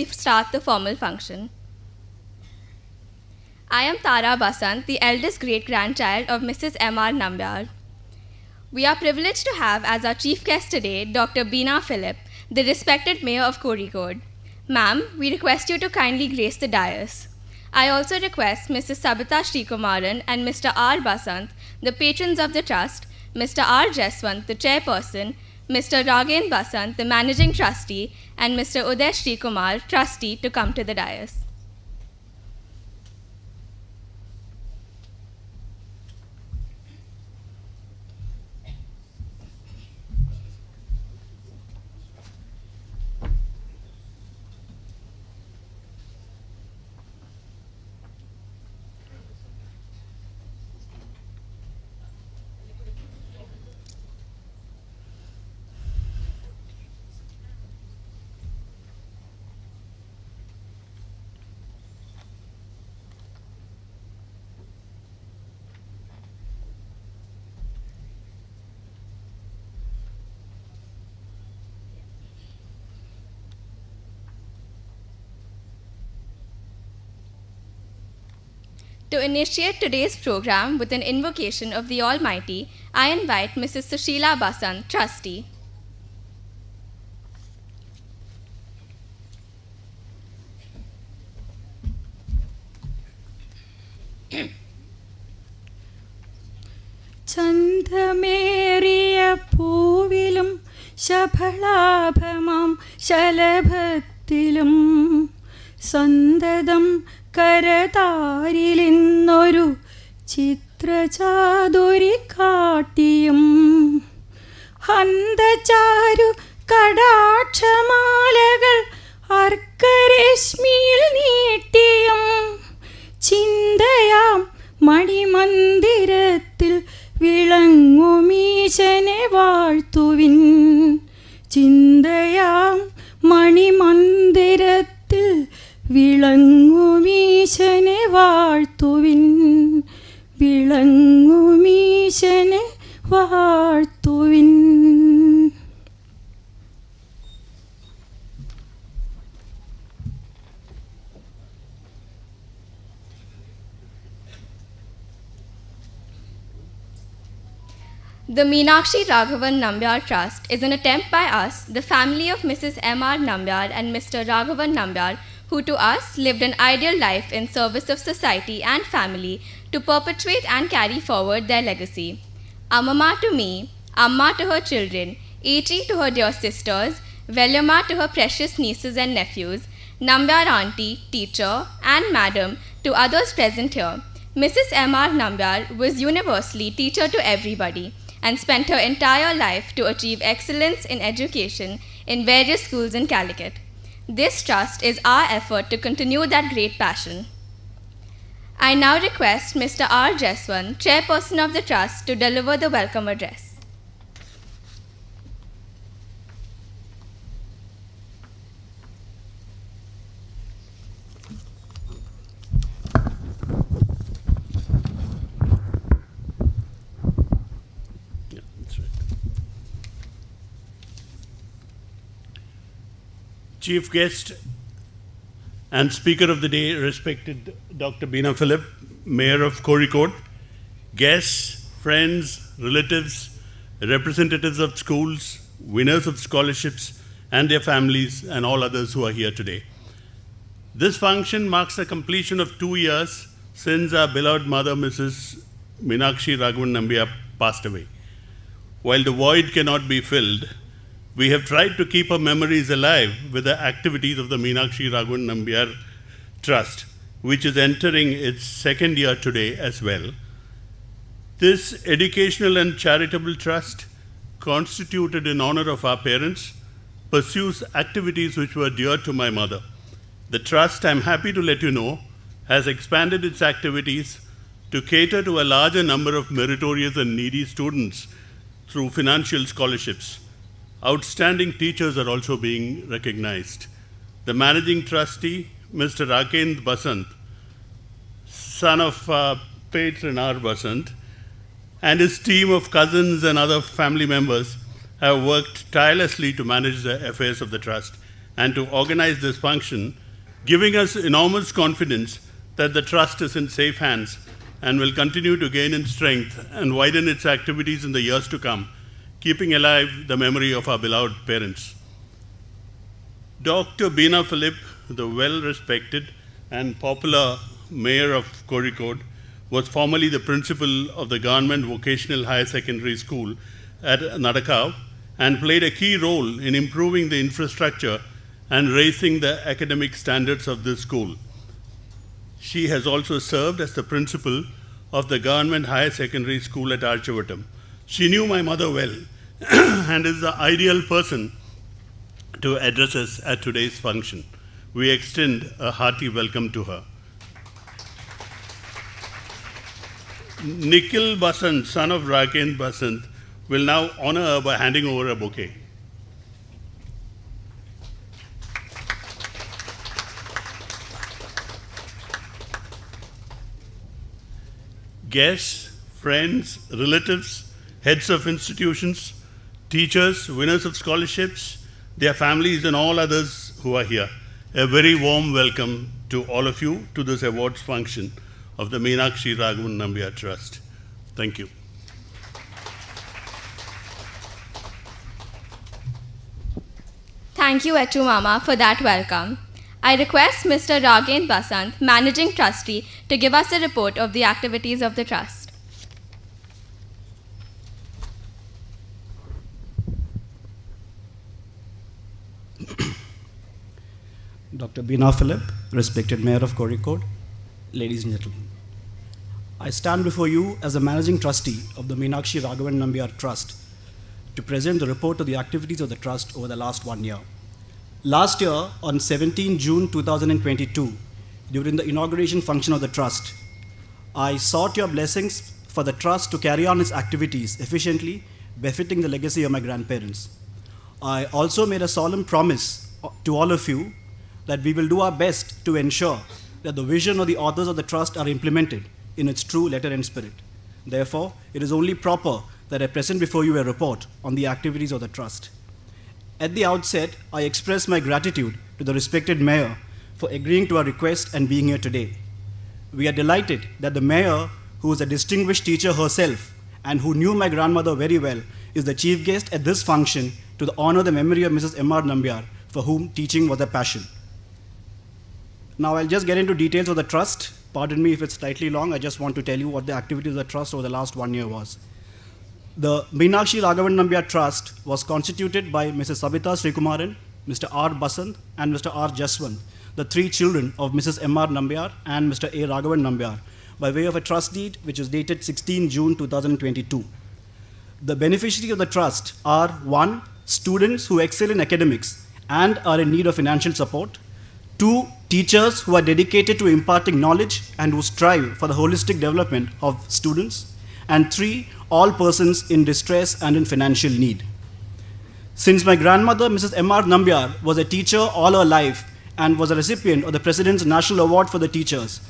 we start the formal function. I am Tara Basant, the eldest great-grandchild of Mrs. M.R. Nambiar. We are privileged to have as our chief guest today Dr. BEENA Philip, the respected mayor of Kozhikode. Ma'am, we request you to kindly grace the dais. I also request Mrs. Sabita Srikumaran and Mr. R. Basant, the patrons of the trust, Mr. R. Jeswant, the chairperson, Mr. Raghavan Basant, the managing trustee, and Mr. Uday Srikumar, trustee, to come to the dais. To initiate today's program with an invocation of the Almighty, I invite Mrs. Sushila Basant, trustee. ചന്തമേറിയ പൂവിലും ശഫളാഭമാം ശലഭത്തിലും സന്തതം കരതാരിലിന്നൊരു ചിത്രചാതുരി കാട്ടിയും ഹന്തചാരു കടാക്ഷമാലകൾ അർക്കരശ്മിയിൽ നീട്ടിയും ചിന്തയാം മണിമന്ദിരത്തിൽ വിളങ്ങുമീശനെ വാഴ്ത്തുവിൻ. ചിന്തയാം മണിമന്ദിരത്തിൽ വിളങ്ങുമീശനെ വാഴ്ത്തുവിൻ. വിളങ്ങുമീശനെ വാഴ്ത്തുവിൻ. The Meenakshi Raghavan Nambiar Trust is an attempt by us, the family of Mrs. M.R. Nambiar and Mr. Raghavan Nambiar, who to us lived an ideal life in service of society and family, to perpetuate and carry forward their legacy. Amama to me, Amma to her children, Eti to her dear sisters, Veljama to her precious nieces and nephews, Nambiar auntie, teacher, and madam to others present here. Mrs. M.R. Nambiar was universally teacher to everybody and spent her entire life to achieve excellence in education in various schools in Calicut. This trust is our effort to continue that great passion. I now request Mr. R. Jeswant, chairperson of the trust, to deliver the welcome address. Chief guest and speaker of the day, respected Dr. BEENA Philip, Mayor of Kozhikode, guests, friends, relatives, representatives of schools, winners of scholarships and their families, and all others who are here today. This function marks the completion of 2 years since our beloved mother, Mrs. Meenakshi Raghavan Nambiar, passed away. While the void cannot be filled, we have tried to keep her memories alive with the activities of the Meenakshi Raghavan Nambiar Trust, which is entering its second year today as well. This educational and charitable trust, constituted in honor of our parents, pursues activities which were dear to my mother. The trust, I'm happy to let you know, has expanded its activities to cater to a larger number of meritorious and needy students through financial scholarships. Outstanding teachers are also being recognized. The managing trustee, Mr. Raghavan Basant, son of patron R. Basant, and his team of cousins and other family members have worked tirelessly to manage the affairs of the trust, and to organize this function, giving us enormous confidence that the trust is in safe hands and will continue to gain in strength and widen its activities in the years to come, keeping alive the memory of our beloved parents. Dr. BEENA Philip, the well-respected and popular mayor of Kozhikode, was formerly the principal of the Government Vocational Higher Secondary School at Nadakav and played a key role in improving the infrastructure and raising the academic standards of this school. She has also served as the principal of the Government Higher Secondary School at Archavatam. She knew my mother well and is the ideal person to address us at today's function. We extend a hearty welcome to her. Nikhil Basant, son of Raken Basant, will now honor her by handing over a bouquet. Guests, friends, relatives, heads of institutions, teachers, winners of scholarships, their families and all others who are here. A very warm welcome to all of you to this awards function of the Meenakshi Raghavan Nambiar Trust. Thank you. Thank you, Etu Mama, for that welcome. I request Mr. Ragen Basant, Managing Trustee, to give us a report of the activities of the Trust. Dr. BEENA Philip, respected Mayor of Kozhikode, ladies and gentlemen. I stand before you as the Managing Trustee of the Meenakshi Raghavan Nambiar Trust to present the report of the activities of the Trust over the last 1 year. Last year, on 17 June 2022, during the inauguration function of the Trust, I sought your blessings for the Trust to carry on its activities efficiently, befitting the legacy of my grandparents. I also made a solemn promise to all of you that we will do our best to ensure that the vision of the authors of the Trust are implemented in its true letter and spirit. Therefore, it is only proper that I present before you a report on the activities of the Trust. At the outset, I express my gratitude to the respected Mayor for agreeing to our request and being here today. We are delighted that the Mayor, who is a distinguished teacher herself and who knew my grandmother very well, is the chief guest at this function to honor the memory of Mrs. M.R. Nambiar, for whom teaching was a passion. Now I'll just get into details of the Trust. Pardon me if it's slightly long. I just want to tell you what the activities of the Trust over the last 1 year was. The Meenakshi Raghavan Nambiar Trust was constituted by Mrs. Sabita Srikumaran, Mr. R. Basant, and Mr. R. Jaswant, the 3 children of Mrs. M.R. Nambiar and Mr. A. Raghavan Nambiar, by way of a trust deed which is dated 16 June 2022. The beneficiaries of the Trust are 1. Students who excel in academics and are in need of financial support. 2. Teachers who are dedicated to imparting knowledge and who strive for the holistic development of students. And 3. All persons in distress and in financial need. Since my grandmother, Mrs. M.R. Nambiar, was a teacher all her life and was a recipient of the President's National Award for the Teachers,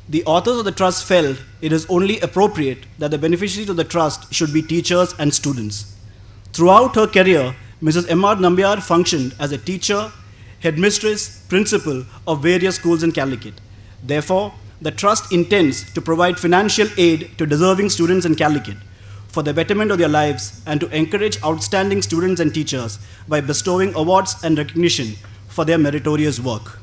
the authors of the Trust felt it is only appropriate that the beneficiaries of the Trust should be teachers and students. Throughout her career, Mrs. M.R. Nambiar functioned as a teacher, headmistress, principal of various schools in Calicut. Therefore, the Trust intends to provide financial aid to deserving students in Calicut for the betterment of their lives and to encourage outstanding students and teachers by bestowing awards and recognition for their meritorious work.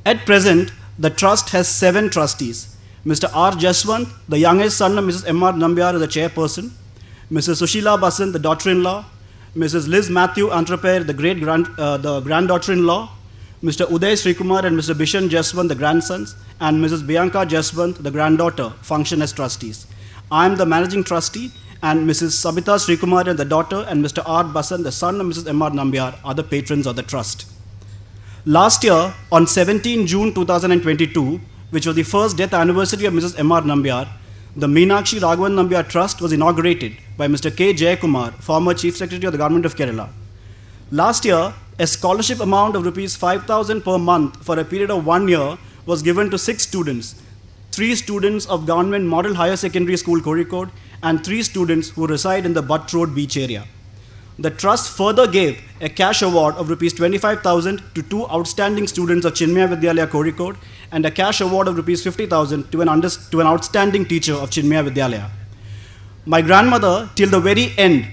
At present, the Trust has 7 trustees. Mr. R. Jaswant, the youngest son of Mrs. M.R. Nambiar, is the chairperson. Mrs. Sushila Basant, the daughter-in-law. Mrs. Liz Matthew Antraper, the granddaughter-in-law. Mr. Uday Srikumar and Mr. Bishan Jaswant, the grandsons, and Mrs. Bianca Jaswant, the granddaughter, function as trustees. I am the managing trustee, and Mrs. Sabita Srikumaran, the daughter, and Mr. R. Basant, the son of Mrs. M.R. Nambiar, are the patrons of the Trust. Last year, on 17 June 2022, which was the first death anniversary of Mrs. M.R. Nambiar, the Meenakshi Raghavan Nambiar Trust was inaugurated by Mr. K. Jayakumar, former Chief Secretary of the Government of Kerala. Last year, a scholarship amount of Rs 5,000 per month for a period of 1 year was given to 6 students, 3 students of Government Model Higher Secondary School, Kozhikode, and 3 students who reside in the Butt Road beach area. The trust further gave a cash award of rupees 25,000 to two outstanding students of Chinmaya Vidyalaya Kozhikode and a cash award of rupees 50,000 to an outstanding teacher of Chinmaya Vidyalaya. My grandmother, till the very end,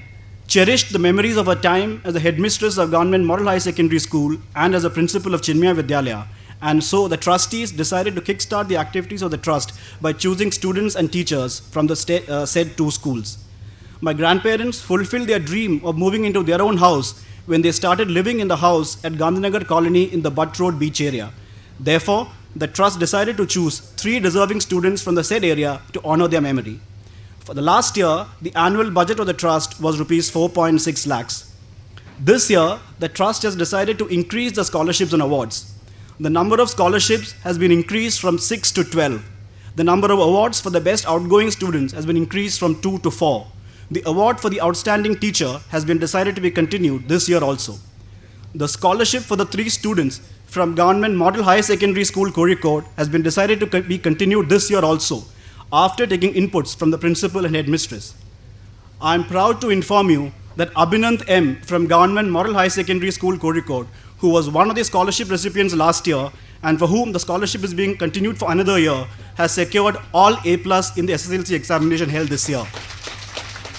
cherished the memories of her time as the headmistress of Government Model High Secondary School and as a principal of Chinmaya Vidyalaya. And so the trustees decided to kickstart the activities of the trust by choosing students and teachers from the said two schools. My grandparents fulfilled their dream of moving into their own house when they started living in the house at Gandhinagar Colony in the Butt Road beach area. Therefore, the trust decided to choose 3 deserving students from the said area to honor their memory. For the last year, the annual budget of the trust was rupees 4.6 lakhs. This year, the trust has decided to increase the scholarships and awards. The number of scholarships has been increased from 6 to 12. The number of awards for the best outgoing students has been increased from 2 to 4. The award for the outstanding teacher has been decided to be continued this year also. The scholarship for the 3 students from Government Model High Secondary School Kozhikode has been decided to be continued this year also, after taking inputs from the principal and headmistress. I am proud to inform you that Abhinand M. from Government Model High Secondary School Kozhikode, who was one of the scholarship recipients last year and for whom the scholarship is being continued for another year, has secured all A+ in the SSLC examination held this year.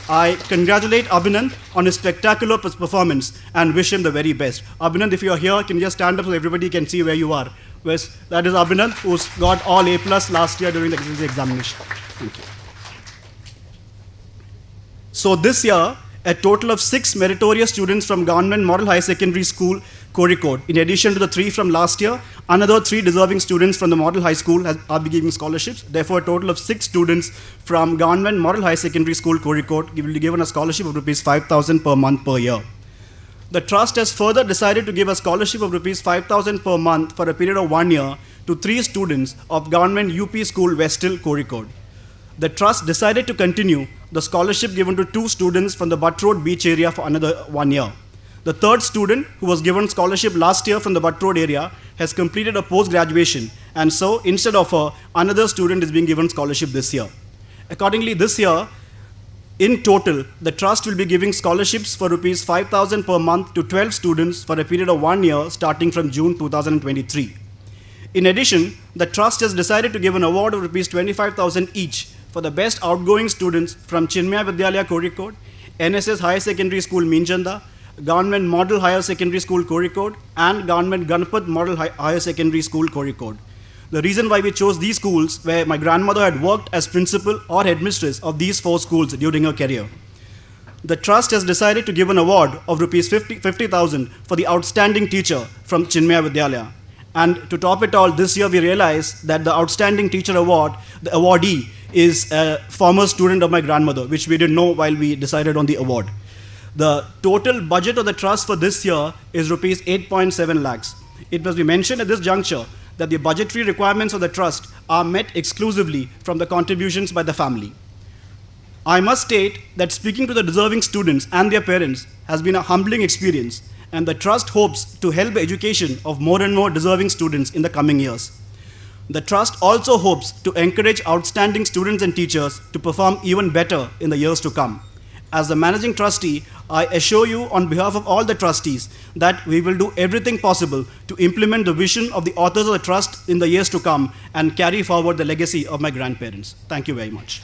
I congratulate Abhinand on his spectacular performance and wish him the very best. Abhinand, if you are here, can you just stand up so everybody can see where you are? That is Abhinand, who's got all A+ last year during the SSLC examination. Thank you. So this year, a total of 6 meritorious students from Government Model High Secondary School Kozhikode, in addition to the 3 from last year, another 3 deserving students from the Model High School are giving scholarships. Therefore, a total of 6 students from Government Model High Secondary School Kozhikode will be given a scholarship of rupees 5,000 per month per year. The trust has further decided to give a scholarship of rupees 5,000 per month for a period of 1 year to 3 students of Government UP School Westill Kozhikode. The trust decided to continue the scholarship given to 2 students from the Butt Road beach area for another 1 year. The 3rd student, who was given scholarship last year from the Butt Road area, has completed a post-graduation, and so instead of her, another student is being given scholarship this year. Accordingly, this year, in total, the trust will be giving scholarships for rupees 5,000 per month to 12 students for a period of 1 year starting from June 2023. In addition, the trust has decided to give an award of rupees 25,000 each for the best outgoing students from Chinmaya Vidyalaya Kozhikode, NSS Higher Secondary School Minjanda, Government Model Higher Secondary School Kozhikode, and Government Ganpat Model Higher Secondary School Kozhikode. The reason why we chose these schools where my grandmother had worked as principal or headmistress of these 4 schools during her career. The trust has decided to give an award of rupees 50,000 for the outstanding teacher from Chinmaya Vidyalaya. And to top it all, this year we realized that the outstanding teacher award, the awardee, is a former student of my grandmother, which we didn't know while we decided on the award. The total budget of the trust for this year is rupees 8.7 lakhs. It must be mentioned at this juncture that the budgetary requirements of the trust are met exclusively from the contributions by the family. I must state that speaking to the deserving students and their parents has been a humbling experience, and the trust hopes to help the education of more and more deserving students in the coming years. The trust also hopes to encourage outstanding students and teachers to perform even better in the years to come. As the managing trustee, I assure you on behalf of all the trustees that we will do everything possible to implement the vision of the authors of the trust in the years to come and carry forward the legacy of my grandparents. Thank you very much.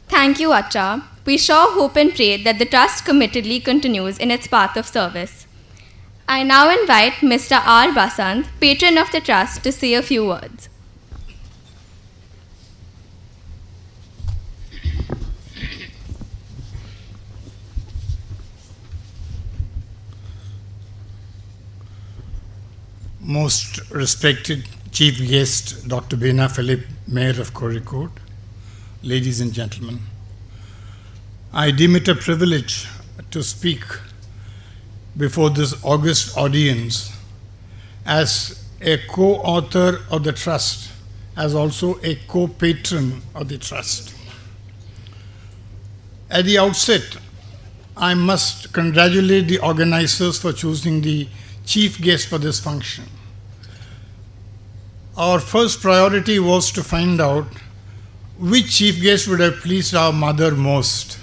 Thank you, Acha. We sure hope and pray that the trust committedly continues in its path of service. I now invite Mr. R. Basant, patron of the trust, to say a few words. Most respected Chief Guest, Dr. BEENA Philip, Mayor of Kozhikode, ladies and gentlemen, I deem it a privilege to speak before this august audience as a co-author of the trust, as also a co-patron of the trust. At the outset, I must congratulate the organizers for choosing the chief guest for this function. Our first priority was to find out which chief guest would have pleased our mother most?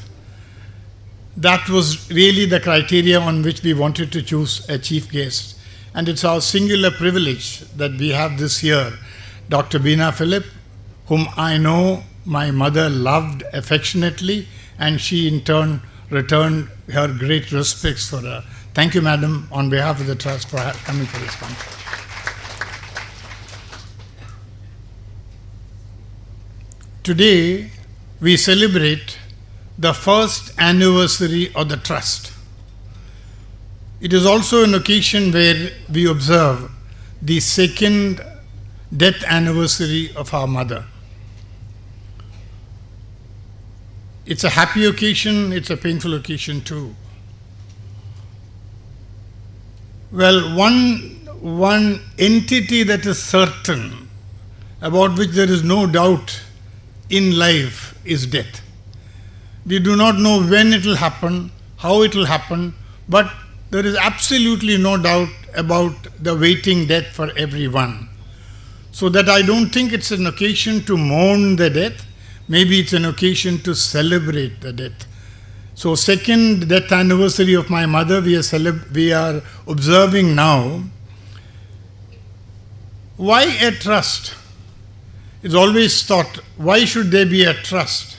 That was really the criteria on which we wanted to choose a chief guest. And it's our singular privilege that we have this year Dr. BEENA Philip, whom I know my mother loved affectionately, and she in turn returned her great respects for her. Thank you, madam, on behalf of the Trust for coming for this conference. Today, we celebrate the first anniversary of the Trust. It is also an occasion where we observe the second death anniversary of our mother. It's a happy occasion, it's a painful occasion too. Well, one entity that is certain, about which there is no doubt in life, is death. We do not know when it will happen, how it will happen, but there is absolutely no doubt about the waiting death for everyone. So that I don't think it's an occasion to mourn the death, maybe it's an occasion to celebrate the death. So second death anniversary of my mother we are observing now. Why a trust? It's always thought, why should there be a trust?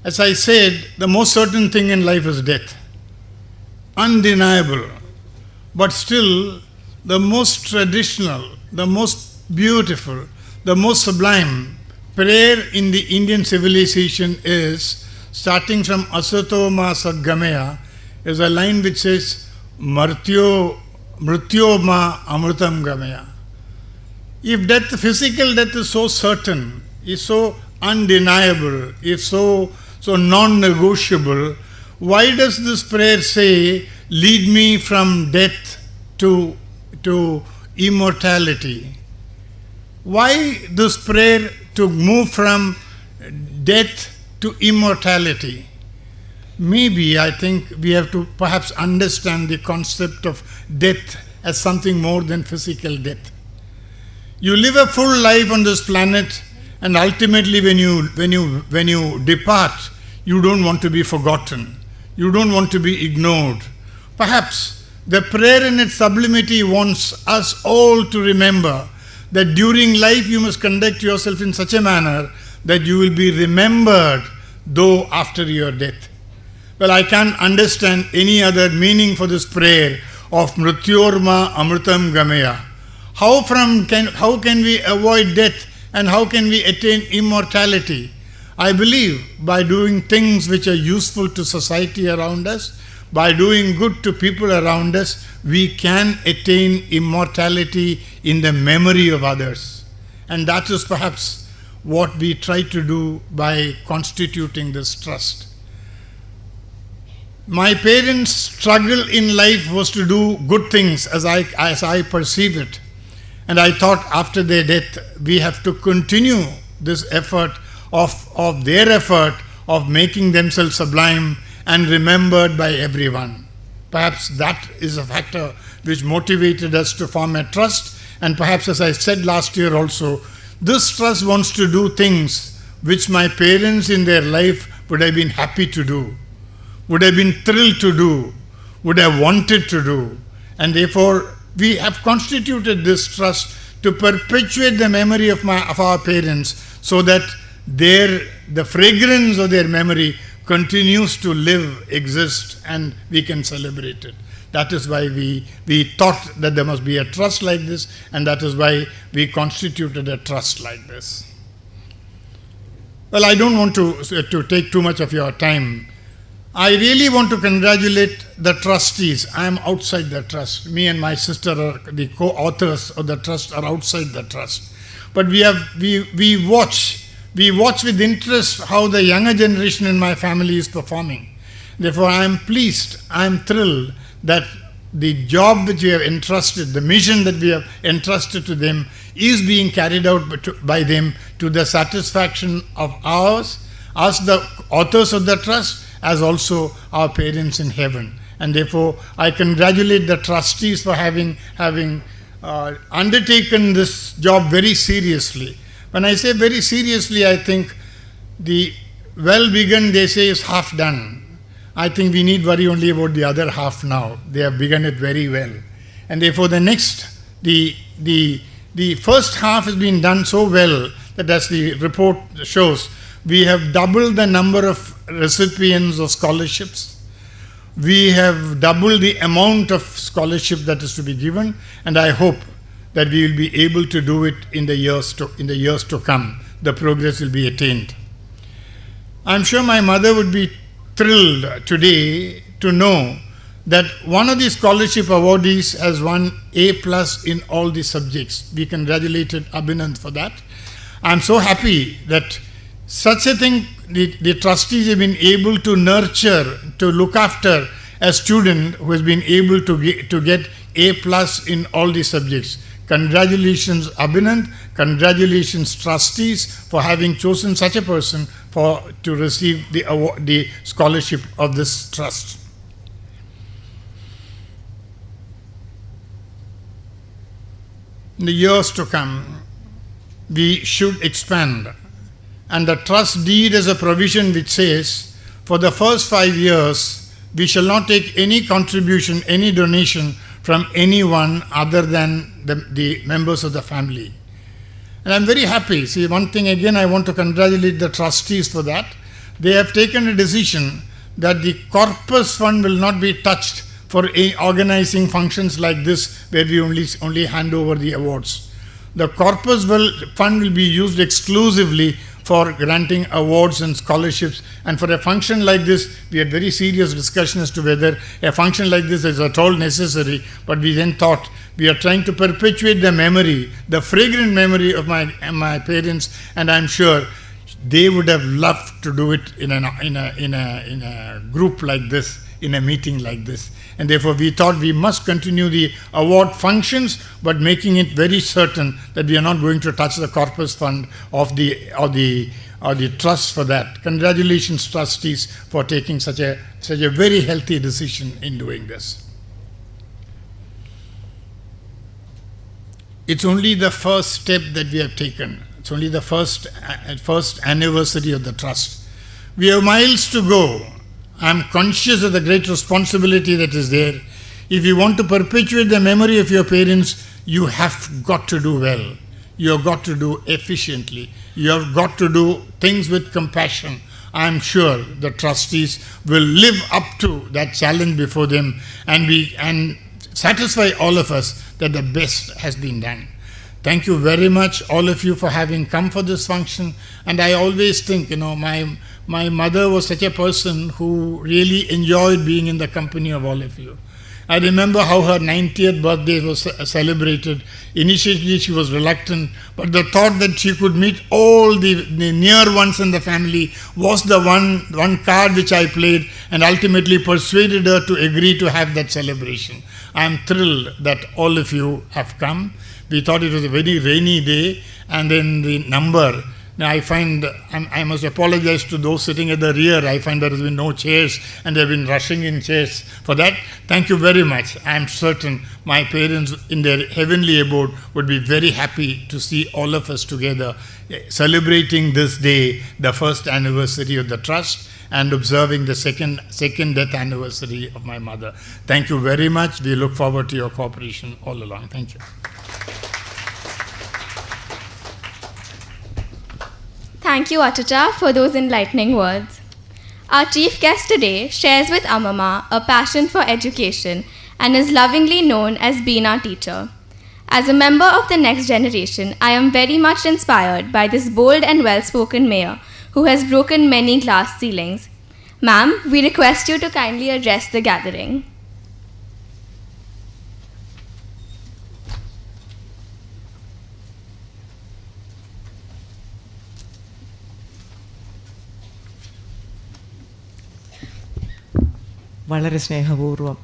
As I said, the most certain thing in life is death. Undeniable. But still, the most traditional, the most beautiful, the most sublime prayer in the Indian civilization is, starting from Asato ma Sadgamaya, is a line which says, Mrityo ma Amrutam Gamaya. If death, physical death is so certain, is so undeniable, is so non-negotiable, why does this prayer say, lead me from death to immortality? Why this prayer to move from death to immortality? Maybe I think we have to perhaps understand the concept of death as something more than physical death. You live a full life on this planet, and ultimately when you depart, you don't want to be forgotten. You don't want to be ignored. Perhaps the prayer in its sublimity wants us all to remember that during life you must conduct yourself in such a manner that you will be remembered though after your death. Well, I can't understand any other meaning for this prayer of Mrityorma Amrutam Gamaya. How can we avoid death and how can we attain immortality? I believe by doing things which are useful to society around us, by doing good to people around us, we can attain immortality in the memory of others. And that is perhaps what we try to do by constituting this trust. My parents' struggle in life was to do good things as I perceive it. And I thought after their death, we have to continue this effort of their effort of making themselves sublime and remembered by everyone. Perhaps that is a factor which motivated us to form a trust, and perhaps, as I said last year also, this trust wants to do things which my parents in their life would have been happy to do, would have been thrilled to do, would have wanted to do, and therefore we have constituted this trust to perpetuate the memory of our parents, so that the fragrance of their memory continues to live, exist, and we can celebrate it. That is why we thought that there must be a trust like this, and that is why we constituted a trust like this. Well, I don't want to take too much of your time. I really want to congratulate the trustees. I am outside the trust. Me and my sister are the co-authors of the trust, are outside the trust. But we watch with interest how the younger generation in my family is performing. Therefore, I am pleased, I am thrilled that the job which we have entrusted, the mission that we have entrusted to them, is being carried out by them to the satisfaction of us, the authors of the trust, as also our parents in heaven. And therefore, I congratulate the trustees for having undertaken this job very seriously. When I say very seriously, I think the well begun, they say, is half done. I think we need worry only about the other half now. They have begun it very well. And therefore the next, the first half has been done so well that, as the report shows, we have doubled the number of recipients of scholarships. We have doubled the amount of scholarship that is to be given, and I hope that we will be able to do it in the years to come. The progress will be attained. I'm sure my mother would be thrilled today to know that one of the scholarship awardees has won A+ in all the subjects. We congratulated Abhinand for that. I'm so happy that such a thing, the trustees have been able to nurture, to look after a student who has been able to get A+ in all the subjects. Congratulations, Abhinand. Congratulations, trustees, for having chosen such a person to receive the award, the scholarship of this trust. In the years to come, we should expand. And the trust deed is a provision which says, for the first 5 years, we shall not take any contribution, any donation from anyone other than the members of the family. And I'm very happy. See, one thing again, I want to congratulate the trustees for that. They have taken a decision that the corpus fund will not be touched for organizing functions like this, where we only hand over the awards. The corpus fund will be used exclusively for granting awards and scholarships. And for a function like this, we had very serious discussion as to whether a function like this is at all necessary. But we then thought, we are trying to perpetuate the memory, the fragrant memory of my parents, and I'm sure they would have loved to do it in a group like this, in a meeting like this. And therefore we thought we must continue the award functions, but making it very certain that we are not going to touch the corpus fund of the trust for that. Congratulations, trustees, for taking such a very healthy decision in doing this. It's only the first step that we have taken. It's only the first anniversary of the trust. We have miles to go. I'm conscious of the great responsibility that is there. If you want to perpetuate the memory of your parents, you have got to do well. You have got to do efficiently. You have got to do things with compassion. I'm sure the trustees will live up to that challenge before them and satisfy all of us that the best has been done. Thank you very much, all of you, for having come for this function. And I always think, my mother was such a person who really enjoyed being in the company of all of you. I remember how her 90th birthday was celebrated. Initially she was reluctant, but the thought that she could meet all the near ones in the family was the one card which I played, and ultimately persuaded her to agree to have that celebration. I am thrilled that all of you have come. We thought it was a very rainy day, and then the number. Now I find, I must apologize to those sitting at the rear. I find there has been no chairs, and they have been rushing in chairs. For that, thank you very much. I am certain my parents in their heavenly abode would be very happy to see all of us together celebrating this day, the first anniversary of the trust, and observing the second death anniversary of my mother. Thank you very much. We look forward to your cooperation all along. Thank you. Thank you, Atita, for those enlightening words. Our chief guest today shares with Amama a passion for education and is lovingly known as BEENA teacher. As a member of the next generation, I am very much inspired by this bold and well-spoken mayor who has broken many glass ceilings. Ma'am, we request you to kindly address the gathering. വളരെ സ്നേഹപൂർവം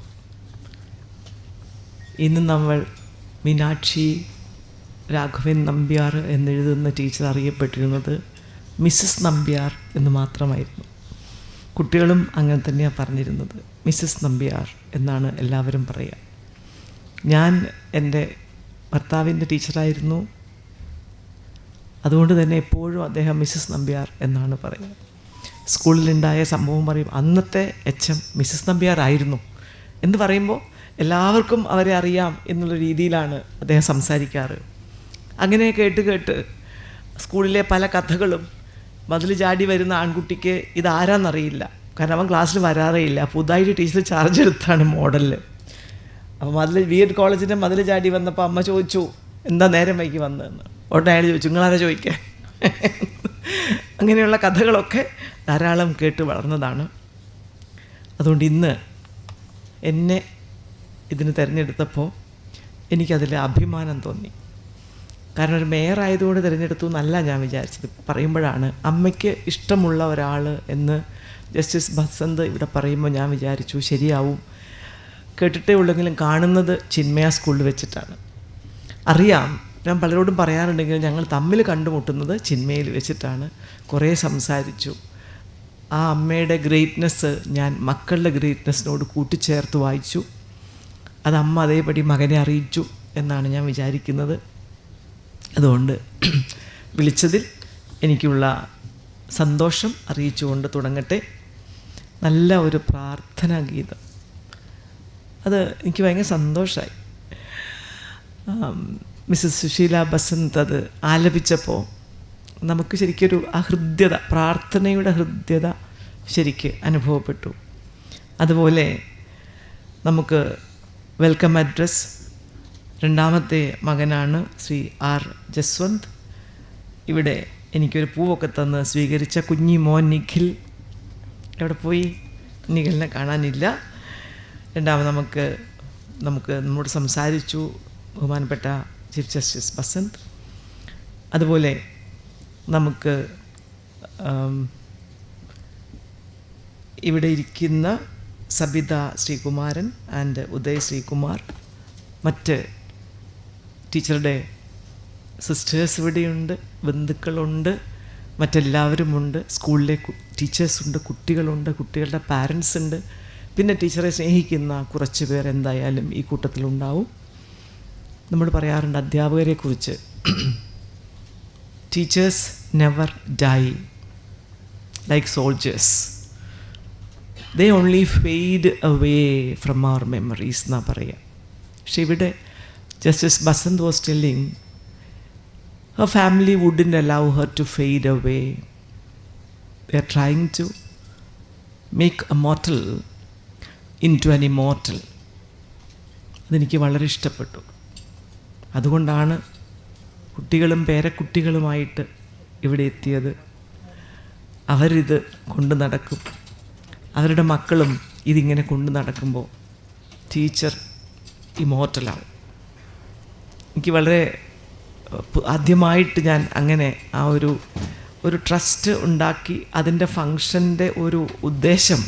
ഇന്ന് നമ്മൾ Meenakshi Raghavan Nambiar എന്നെഴുതുന്ന teacher അറിയപ്പെട്ടിരുന്നത് Mrs Nambiar എന്ന് മാത്രമായിരുന്നു. കുട്ടികളും അങ്ങനെ തന്നെയാണ് പറഞ്ഞിരുന്നത്. മിസ്സസ് നമ്പ്യാർ എന്നാണ് എല്ലാവരും പറയുക. ഞാൻ എൻ്റെ ഭർത്താവിൻ്റെ ടീച്ചറായിരുന്നു. അതുകൊണ്ട് തന്നെ എപ്പോഴും അദ്ദേഹം മിസ്സസ് നമ്പ്യാർ എന്നാണ് പറയുന്നത്. സ്കൂളിലുണ്ടായ സംഭവം പറയും, അന്നത്തെ എച്ച് എം മിസ്സസ് നമ്പ്യാർ ആയിരുന്നു എന്ന് പറയുമ്പോൾ എല്ലാവർക്കും അവരെ അറിയാം എന്നുള്ള രീതിയിലാണ് അദ്ദേഹം സംസാരിക്കാറ്. അങ്ങനെ കേട്ട് കേട്ട് സ്കൂളിലെ പല കഥകളും, മതിൽ ചാടി വരുന്ന ആൺകുട്ടിക്ക് ഇതാരാന്നറിയില്ല, കാരണം അവൻ ക്ലാസ്സിൽ വരാറേ ഇല്ല. പുതുതായിട്ട് ടീച്ചർ ചാർജ് എടുത്താണ് മോഡലിൽ. അപ്പോൾ BEd കോളേജിൻ്റെ മതിൽ ചാടി വന്നപ്പോൾ അമ്മ ചോദിച്ചു, എന്താ നേരം വൈകി വന്നതെന്ന്. ഉടനെ അയാൾ ചോദിച്ചു, നിങ്ങളാരാ ചോദിക്കാൻ? അങ്ങനെയുള്ള കഥകളൊക്കെ ധാരാളം കേട്ട് വളർന്നതാണ്. അതുകൊണ്ട് ഇന്ന് എന്നെ ഇതിന് തിരഞ്ഞെടുത്തപ്പോൾ എനിക്കതിൽ അഭിമാനം തോന്നി. കാരണം ഒരു മേയർ ആയതുകൊണ്ട് തിരഞ്ഞെടുത്തു എന്നല്ല ഞാൻ വിചാരിച്ചത്. പറയുമ്പോഴാണ് അമ്മയ്ക്ക് ഇഷ്ടമുള്ള ഒരാൾ എന്ന് ജസ്റ്റിസ് ബസന്ത് ഇവിടെ പറയുമ്പോൾ ഞാൻ വിചാരിച്ചു ശരിയാവും. കേട്ടിട്ടേ ഉള്ളെങ്കിലും കാണുന്നത് ചിന്മയ സ്കൂളിൽ വെച്ചിട്ടാണ്. അറിയാം, ഞാൻ പലരോടും പറയാറുണ്ടെങ്കിലും ഞങ്ങൾ തമ്മിൽ കണ്ടുമുട്ടുന്നത് ചിന്മയിൽ വെച്ചിട്ടാണ്. കുറേ സംസാരിച്ചു. ആ അമ്മയുടെ ഗ്രേറ്റ്നെസ് ഞാൻ മക്കളുടെ ഗ്രേറ്റ്നെസ്സിനോട് കൂട്ടിച്ചേർത്ത് വായിച്ചു. അത് അമ്മ അതേപടി മകനെ അറിയിച്ചു എന്നാണ് ഞാൻ വിചാരിക്കുന്നത്. അതുകൊണ്ട് വിളിച്ചതിൽ എനിക്കുള്ള സന്തോഷം അറിയിച്ചുകൊണ്ട് തുടങ്ങട്ടെ. നല്ല ഒരു പ്രാർത്ഥനാ ഗീതം, അത് എനിക്ക് ഭയങ്കര സന്തോഷമായി. മിസ്സസ് സുശീല ബസന്ത് അത് ആലപിച്ചപ്പോൾ നമുക്ക് ശരിക്കൊരു ആ ഹൃദ്യത, പ്രാർത്ഥനയുടെ ഹൃദ്യത ശരിക്ക് അനുഭവപ്പെട്ടു. അതുപോലെ നമുക്ക് വെൽക്കം അഡ്രസ് രണ്ടാമത്തെ മകനാണ് ശ്രീ ആർ ജസ്വന്ത്. ഇവിടെ എനിക്കൊരു പൂവൊക്കെ തന്ന് സ്വീകരിച്ച കുഞ്ഞി മോൻ നിഖിൽ. എവിടെ പോയി? നിഖിലിനെ കാണാനില്ല. രണ്ടാമത് നമുക്ക് നമ്മോട് സംസാരിച്ചു ബഹുമാനപ്പെട്ട ചീഫ് ജസ്റ്റിസ് ബസന്ത്. അതുപോലെ നമുക്ക് ഇവിടെ ഇരിക്കുന്ന സബിത ശ്രീകുമാരൻ ആൻഡ് ഉദയ് ശ്രീകുമാർ, മറ്റ് ടീച്ചറുടെ സിസ്റ്റേഴ്സ് ഇവിടെയുണ്ട്, ബന്ധുക്കളുണ്ട്, മറ്റെല്ലാവരുമുണ്ട്. സ്കൂളിലെ ടീച്ചേഴ്സുണ്ട്, കുട്ടികളുണ്ട്, കുട്ടികളുടെ പാരൻസ് ഉണ്ട്. പിന്നെ ടീച്ചറെ സ്നേഹിക്കുന്ന കുറച്ച് പേർ എന്തായാലും ഈ കൂട്ടത്തിലുണ്ടാവും. നമ്മൾ പറയാറുണ്ട് അധ്യാപകരെക്കുറിച്ച്, teachers never die like soldiers, they only fade away from our memories എന്നാണ് പറയുക. പക്ഷെ ഇവിടെ justice Basant was telling her family wouldn't allow her to fade away. They are trying to make a mortal into an immortal. അതെനിക്ക് വളരെ ഇഷ്ടപ്പെട്ടു. അതുകൊണ്ടാണ് കുട്ടികളും പേരക്കുട്ടികളുമായിട്ട് ഇവിടെ എത്തിയത്. അവരിത് കൊണ്ട് നടക്കും, അവരുടെ മക്കളും ഇതിങ്ങനെ കൊണ്ട് നടക്കുമ്പോൾ ടീച്ചർ ഇമോർട്ടലാവും. എനിക്ക് വളരെ ആദ്യമായിട്ട് ഞാൻ അങ്ങനെ ആ ഒരു ട്രസ്റ്റ് ഉണ്ടാക്കി അതിൻ്റെ ഫങ്ഷൻ്റെ ഒരു ഉദ്ദേശം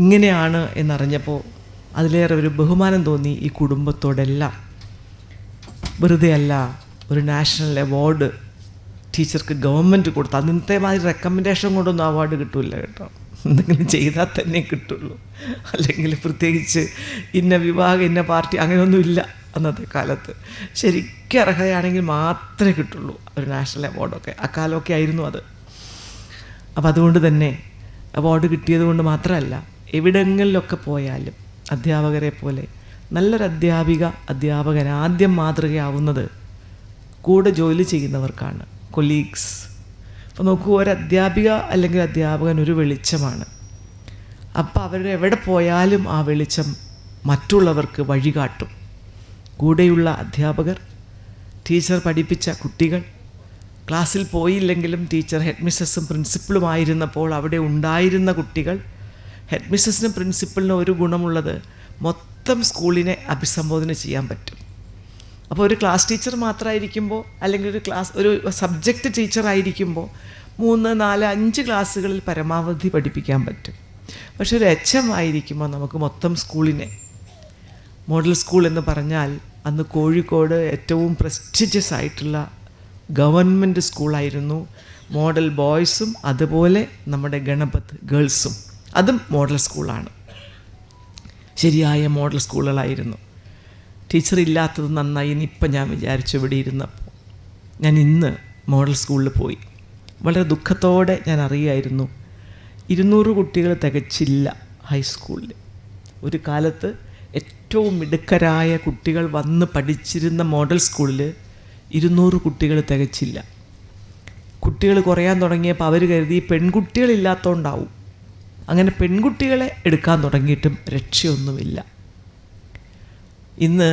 ഇങ്ങനെയാണ് എന്നറിഞ്ഞപ്പോൾ അതിലേറെ ഒരു ബഹുമാനം തോന്നി ഈ കുടുംബത്തോടെല്ലാം. വെറുതെ അല്ല, ഒരു നാഷണൽ അവാർഡ് ടീച്ചർക്ക് ഗവൺമെൻറ് കൊടുത്തു. അന്നത്തെ മാതിരി റെക്കമെൻഡേഷൻ കൊണ്ടൊന്നും അവാർഡ് കിട്ടില്ല കേട്ടോ, എന്തെങ്കിലും ചെയ്താൽ തന്നെ കിട്ടുള്ളൂ. അല്ലെങ്കിൽ പ്രത്യേകിച്ച് ഇന്ന വിഭാഗം ഇന്ന പാർട്ടി അങ്ങനെയൊന്നുമില്ല അന്നത്തെ കാലത്ത്. ശരിക്കും അർഹതയാണെങ്കിൽ മാത്രമേ കിട്ടുള്ളൂ ഒരു നാഷണൽ അവാർഡൊക്കെ. അക്കാലമൊക്കെ ആയിരുന്നു അത്. അപ്പോൾ അതുകൊണ്ട് തന്നെ അവാർഡ് കിട്ടിയത് കൊണ്ട് മാത്രമല്ല, എവിടെങ്ങളിലൊക്കെ പോയാലും അധ്യാപകരെ പോലെ നല്ലൊരു അധ്യാപകൻ ആദ്യം മാതൃകയാവുന്നത് കൂടെ ജോലി ചെയ്യുന്നവർക്കാണ്, കൊലീഗ്സ്. അപ്പോൾ നോക്കൂ, ഒരു അധ്യാപിക അല്ലെങ്കിൽ അധ്യാപകൻ ഒരു വെളിച്ചമാണ്. അപ്പോൾ അവരുടെ എവിടെ പോയാലും ആ വെളിച്ചം മറ്റുള്ളവർക്ക് വഴികാട്ടും. കൂടെയുള്ള അധ്യാപകർ, ടീച്ചർ പഠിപ്പിച്ച കുട്ടികൾ, ക്ലാസ്സിൽ പോയില്ലെങ്കിലും ടീച്ചർ ഹെഡ് മിസ്സസും പ്രിൻസിപ്പളുമായിരുന്നപ്പോൾ അവിടെ ഉണ്ടായിരുന്ന കുട്ടികൾ. ഹെഡ് മിസ്സസിനും പ്രിൻസിപ്പളിനും ഒരു ഗുണമുള്ളത്, മൊത്തം സ്കൂളിനെ അഭിസംബോധന ചെയ്യാൻ പറ്റും. അപ്പോൾ ഒരു ക്ലാസ് ടീച്ചർ മാത്രമായിരിക്കുമ്പോൾ അല്ലെങ്കിൽ ഒരു സബ്ജക്റ്റ് ടീച്ചറായിരിക്കുമ്പോൾ 3, 4, 5 ക്ലാസ്സുകളിൽ പരമാവധി പഠിപ്പിക്കാൻ പറ്റും. പക്ഷെ ഒരു HM ആയിരിക്കുമ്പോൾ നമുക്ക് മൊത്തം സ്കൂളിനെ, മോഡൽ സ്കൂൾ എന്ന് പറഞ്ഞാൽ അന്ന് കോഴിക്കോട് ഏറ്റവും പ്രസ്റ്റീജിയസ് ആയിട്ടുള്ള ഗവൺമെൻറ് സ്കൂളായിരുന്നു. മോഡൽ ബോയ്സും അതുപോലെ നമ്മുടെ ഗണപത് ഗേൾസും, അതും മോഡൽ സ്കൂളാണ്. ശരിയായ മോഡൽ സ്കൂളുകളായിരുന്നു. ടീച്ചർ ഇല്ലാത്തത് നന്നായി ഇപ്പം ഞാൻ വിചാരിച്ചു ഇവിടെ ഇരുന്നപ്പോൾ. ഞാൻ ഇന്ന് മോഡൽ സ്കൂളിൽ പോയി. വളരെ ദുഃഖത്തോടെ ഞാൻ അറിയായിരുന്നു 200 കുട്ടികൾ തികച്ചില്ല ഹൈസ്കൂളിൽ. ഒരു കാലത്ത് ഏറ്റവും മിടുക്കരായ കുട്ടികൾ വന്ന് പഠിച്ചിരുന്ന മോഡൽ സ്കൂളിൽ 200 കുട്ടികൾ തികച്ചില്ല. കുട്ടികൾ കുറയാൻ തുടങ്ങിയപ്പോൾ അവർ കരുതി പെൺകുട്ടികളില്ലാത്തതുകൊണ്ടാവും. അങ്ങനെ പെൺകുട്ടികളെ എടുക്കാൻ തുടങ്ങിയിട്ടും രക്ഷയൊന്നുമില്ല. ഇന്ന്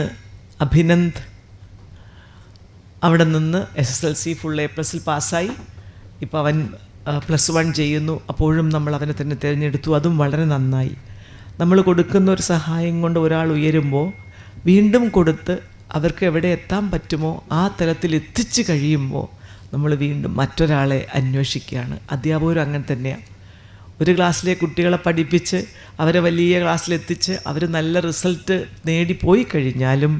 അഭിനന്ദ് അവിടെ നിന്ന് SSLC ഫുൾ A+ പാസ്സായി. ഇപ്പോൾ അവൻ +1 ചെയ്യുന്നു. അപ്പോഴും നമ്മൾ അവനെ തന്നെ തിരഞ്ഞെടുത്തു. അതും വളരെ നന്നായി. നമ്മൾ കൊടുക്കുന്ന ഒരു സഹായം കൊണ്ട് ഒരാൾ ഉയരുമ്പോൾ വീണ്ടും കൊടുത്ത് അവർക്ക് എവിടെ എത്താൻ പറ്റുമോ ആ തലത്തിൽ എത്തിച്ച് കഴിയുമ്പോൾ നമ്മൾ വീണ്ടും മറ്റൊരാളെ അന്വേഷിക്കുകയാണ്. അധ്യാപകരും അങ്ങനെ തന്നെയാണ്. ഒരു ക്ലാസ്സിലെ കുട്ടികളെ പഠിപ്പിച്ച് അവരെ വലിയ ക്ലാസ്സിലെത്തിച്ച് അവർ നല്ല റിസൾട്ട് നേടിപ്പോയി കഴിഞ്ഞാലും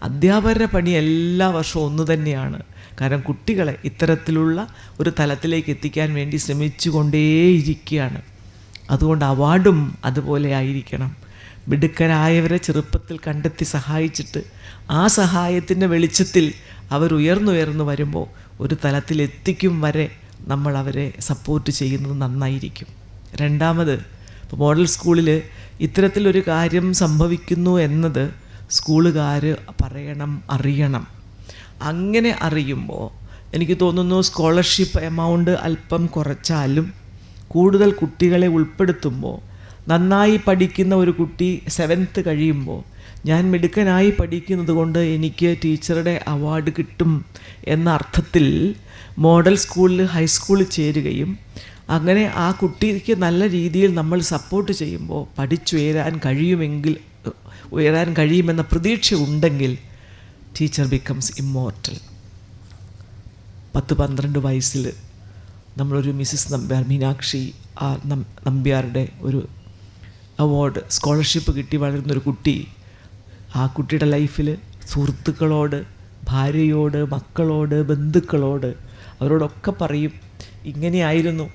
അധ്യാപകരുടെ പണി എല്ലാ വർഷവും ഒന്ന് തന്നെയാണ്. കാരണം കുട്ടികളെ ഇത്തരത്തിലുള്ള ഒരു തലത്തിലേക്ക് എത്തിക്കാൻ വേണ്ടി ശ്രമിച്ചു കൊണ്ടേയിരിക്കുകയാണ്. അതുകൊണ്ട് അവാർഡും അതുപോലെ ആയിരിക്കണം. മിടുക്കരായവരെ ചെറുപ്പത്തിൽ കണ്ടെത്തി സഹായിച്ചിട്ട് ആ സഹായത്തിൻ്റെ വെളിച്ചത്തിൽ അവർ ഉയർന്നുയർന്നു വരുമ്പോൾ ഒരു തലത്തിലെത്തിക്കും വരെ നമ്മൾ അവരെ സപ്പോർട്ട് ചെയ്യുന്നത് നന്നായിരിക്കും. രണ്ടാമത്, ഇപ്പോൾ മോഡൽ സ്കൂളിൽ ഇത്തരത്തിലൊരു കാര്യം സംഭവിക്കുന്നു എന്നത് സ്കൂളുകാർ പറയണം, അറിയണം. അങ്ങനെ അറിയുമ്പോൾ എനിക്ക് തോന്നുന്നു സ്കോളർഷിപ്പ് എമൗണ്ട് അല്പം കുറച്ചാലും കൂടുതൽ കുട്ടികളെ ഉൾപ്പെടുത്തുമ്പോൾ നന്നായി പഠിക്കുന്ന ഒരു കുട്ടി 7th കഴിയുമ്പോൾ ഞാൻ മിടുക്കനായി പഠിക്കുന്നത് കൊണ്ട് എനിക്ക് ടീച്ചറുടെ അവാർഡ് കിട്ടും എന്ന അർത്ഥത്തിൽ മോഡൽ സ്കൂളിൽ ഹൈസ്കൂളിൽ ചേരുകയും അങ്ങനെ ആ കുട്ടിക്ക് നല്ല രീതിയിൽ നമ്മൾ സപ്പോർട്ട് ചെയ്യുമ്പോൾ ഉയരാൻ കഴിയുമെന്ന പ്രതീക്ഷ ഉണ്ടെങ്കിൽ ടീച്ചർ ബിക്കംസ് ഇമ്മോർട്ടൽ. 10-12 വയസ്സിൽ നമ്മളൊരു മിസ്സിസ് നമ്പ്യാർ, മീനാക്ഷി നമ്പ്യാരുടെ ഒരു അവാർഡ് സ്കോളർഷിപ്പ് കിട്ടി വളരുന്നൊരു കുട്ടി ആ കുട്ടിയുടെ ലൈഫിൽ സുഹൃത്തുക്കളോട്, ഭാര്യയോട്, മക്കളോട്, ബന്ധുക്കളോട് അവരോടൊക്കെ പറയും ഇങ്ങനെയായിരുന്നു.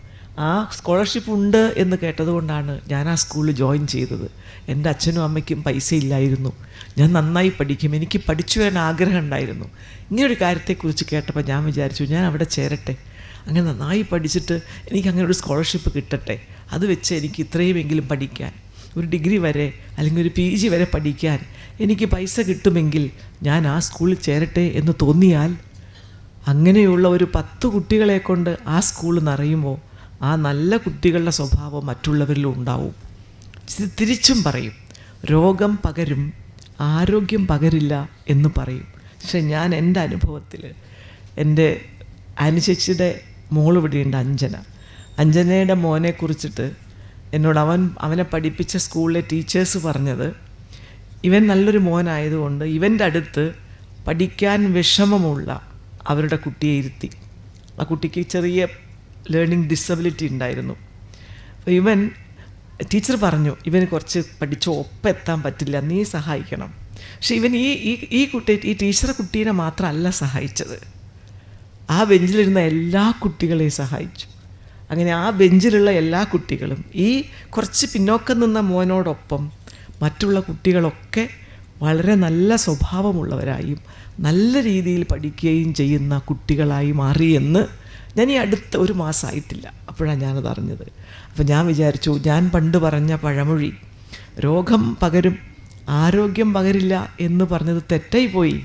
ആ സ്കോളർഷിപ്പ് ഉണ്ട് എന്ന് കേട്ടതുകൊണ്ടാണ് ഞാൻ ആ സ്കൂളിൽ ജോയിൻ ചെയ്തത്. എൻ്റെ അച്ഛനും അമ്മയ്ക്കും പൈസ ഇല്ലായിരുന്നു. ഞാൻ നന്നായി പഠിക്കും, എനിക്ക് പഠിച്ചു വരാൻ ആഗ്രഹം ഉണ്ടായിരുന്നു. ഇങ്ങനൊരു കാര്യത്തെക്കുറിച്ച് കേട്ടപ്പോൾ ഞാൻ വിചാരിച്ചു ഞാൻ അവിടെ ചേരട്ടെ, അങ്ങനെ നന്നായി പഠിച്ചിട്ട് എനിക്ക് അങ്ങനെ ഒരു സ്കോളർഷിപ്പ് കിട്ടട്ടെ. അത് വെച്ച് എനിക്ക് ഇത്രയുമെങ്കിലും പഠിക്കാൻ, ഒരു ഡിഗ്രി വരെ അല്ലെങ്കിൽ ഒരു PG വരെ പഠിക്കാൻ എനിക്ക് പൈസ കിട്ടുമെങ്കിൽ ഞാൻ ആ സ്കൂളിൽ ചേരട്ടെ എന്ന് തോന്നിയാൽ അങ്ങനെയുള്ള ഒരു 10 കുട്ടികളെ കൊണ്ട് ആ സ്കൂൾ നിറയുമ്പോൾ ആ നല്ല കുട്ടികളുടെ സ്വഭാവം മറ്റുള്ളവരിലും ഉണ്ടാവും. തിരിച്ചും പറയും, രോഗം പകരും ആരോഗ്യം പകരില്ല എന്ന് പറയും. പക്ഷെ ഞാൻ എൻ്റെ അനുഭവത്തിൽ എൻ്റെ അനുചേച്ചിയുടെ മോള് ഇവിടെയുണ്ട്, അഞ്ജനയുടെ മോനെ കുറിച്ചിട്ട് എന്നോട് അവനെ പഠിപ്പിച്ച സ്കൂളിലെ ടീച്ചേഴ്സ് പറഞ്ഞത് ഇവൻ നല്ലൊരു മോനായതുകൊണ്ട് ഇവൻ്റെ അടുത്ത് പഠിക്കാൻ വിഷമമുള്ള അവരുടെ കുട്ടിയെ ഇരുത്തി. ആ കുട്ടിക്ക് ചെറിയ ലേണിംഗ് ഡിസബിലിറ്റി ഉണ്ടായിരുന്നു. അപ്പോൾ ടീച്ചർ പറഞ്ഞു ഇവന് കുറച്ച് പഠിച്ചോ, ഒപ്പം എത്താൻ പറ്റില്ല, നീ സഹായിക്കണം. പക്ഷെ ഇവൻ ഈ ടീച്ചറെ കുട്ടീനെ മാത്രമല്ല സഹായിച്ചത്, ആ ബെഞ്ചിലിരുന്ന എല്ലാ കുട്ടികളെയും സഹായിച്ചു. അങ്ങനെ ആ ബെഞ്ചിലുള്ള എല്ലാ കുട്ടികളും ഈ കുറച്ച് പിന്നോക്കം നിന്ന മോനോടൊപ്പം മറ്റുള്ള കുട്ടികളൊക്കെ വളരെ നല്ല സ്വഭാവമുള്ളവരായും നല്ല രീതിയിൽ പഠിക്കുകയും ചെയ്യുന്ന കുട്ടികളായി മാറിയെന്ന് ഞാൻ ഈ അടുത്ത 1 മാസമായിട്ടില്ല അപ്പോഴാണ് ഞാനത് അറിഞ്ഞത്. അപ്പോൾ ഞാൻ വിചാരിച്ചു, ഞാൻ പണ്ട് പറഞ്ഞ പഴമൊഴി രോഗം പകരും ആരോഗ്യം പകരില്ല എന്ന് പറഞ്ഞത് തെറ്റായി പോയി.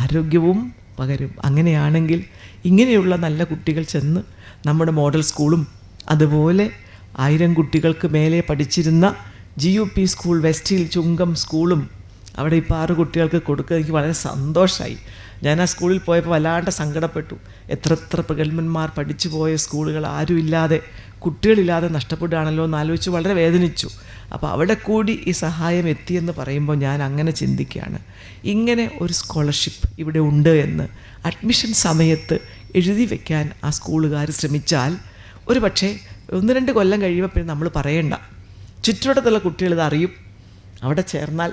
ആരോഗ്യവും പകരും. അങ്ങനെയാണെങ്കിൽ ഇങ്ങനെയുള്ള നല്ല കുട്ടികൾ ചെന്ന് നമ്മുടെ മോഡൽ സ്കൂളും അതുപോലെ 1000 കുട്ടികൾക്ക് മേലെ പഠിച്ചിരുന്ന GUP സ്കൂൾ, വെസ്റ്റ് ഹിൽ ചുങ്കം സ്കൂളും അവിടെ ഇപ്പോൾ 6 കുട്ടികൾക്ക് കൊടുക്കുക എനിക്ക് വളരെ സന്തോഷമായി. ഞാൻ ആ സ്കൂളിൽ പോയപ്പോൾ വല്ലാണ്ട് സങ്കടപ്പെട്ടു. എത്ര പ്രഗത്ഭന്മാർ പഠിച്ചു പോയ സ്കൂളുകൾ ആരുമില്ലാതെ, കുട്ടികളില്ലാതെ നഷ്ടപ്പെടുകയാണല്ലോ എന്നാലോചിച്ച് വളരെ വേദനിച്ചു. അപ്പോൾ അവിടെ കൂടി ഈ സഹായം എത്തിയെന്ന് പറയുമ്പോൾ ഞാൻ അങ്ങനെ ചിന്തിക്കുകയാണ്, ഇങ്ങനെ ഒരു സ്കോളർഷിപ്പ് ഇവിടെ ഉണ്ട് എന്ന് അഡ്മിഷൻ സമയത്ത് എഴുതി വയ്ക്കാൻ ആ സ്കൂളുകാർ ശ്രമിച്ചാൽ ഒരു പക്ഷേ 1-2 കൊല്ലം കഴിയുമ്പോൾ പിന്നെ നമ്മൾ പറയണ്ട, ചുറ്റുവട്ടത്തുള്ള കുട്ടികൾ ഇത് അറിയും. അവിടെ ചേർന്നാൽ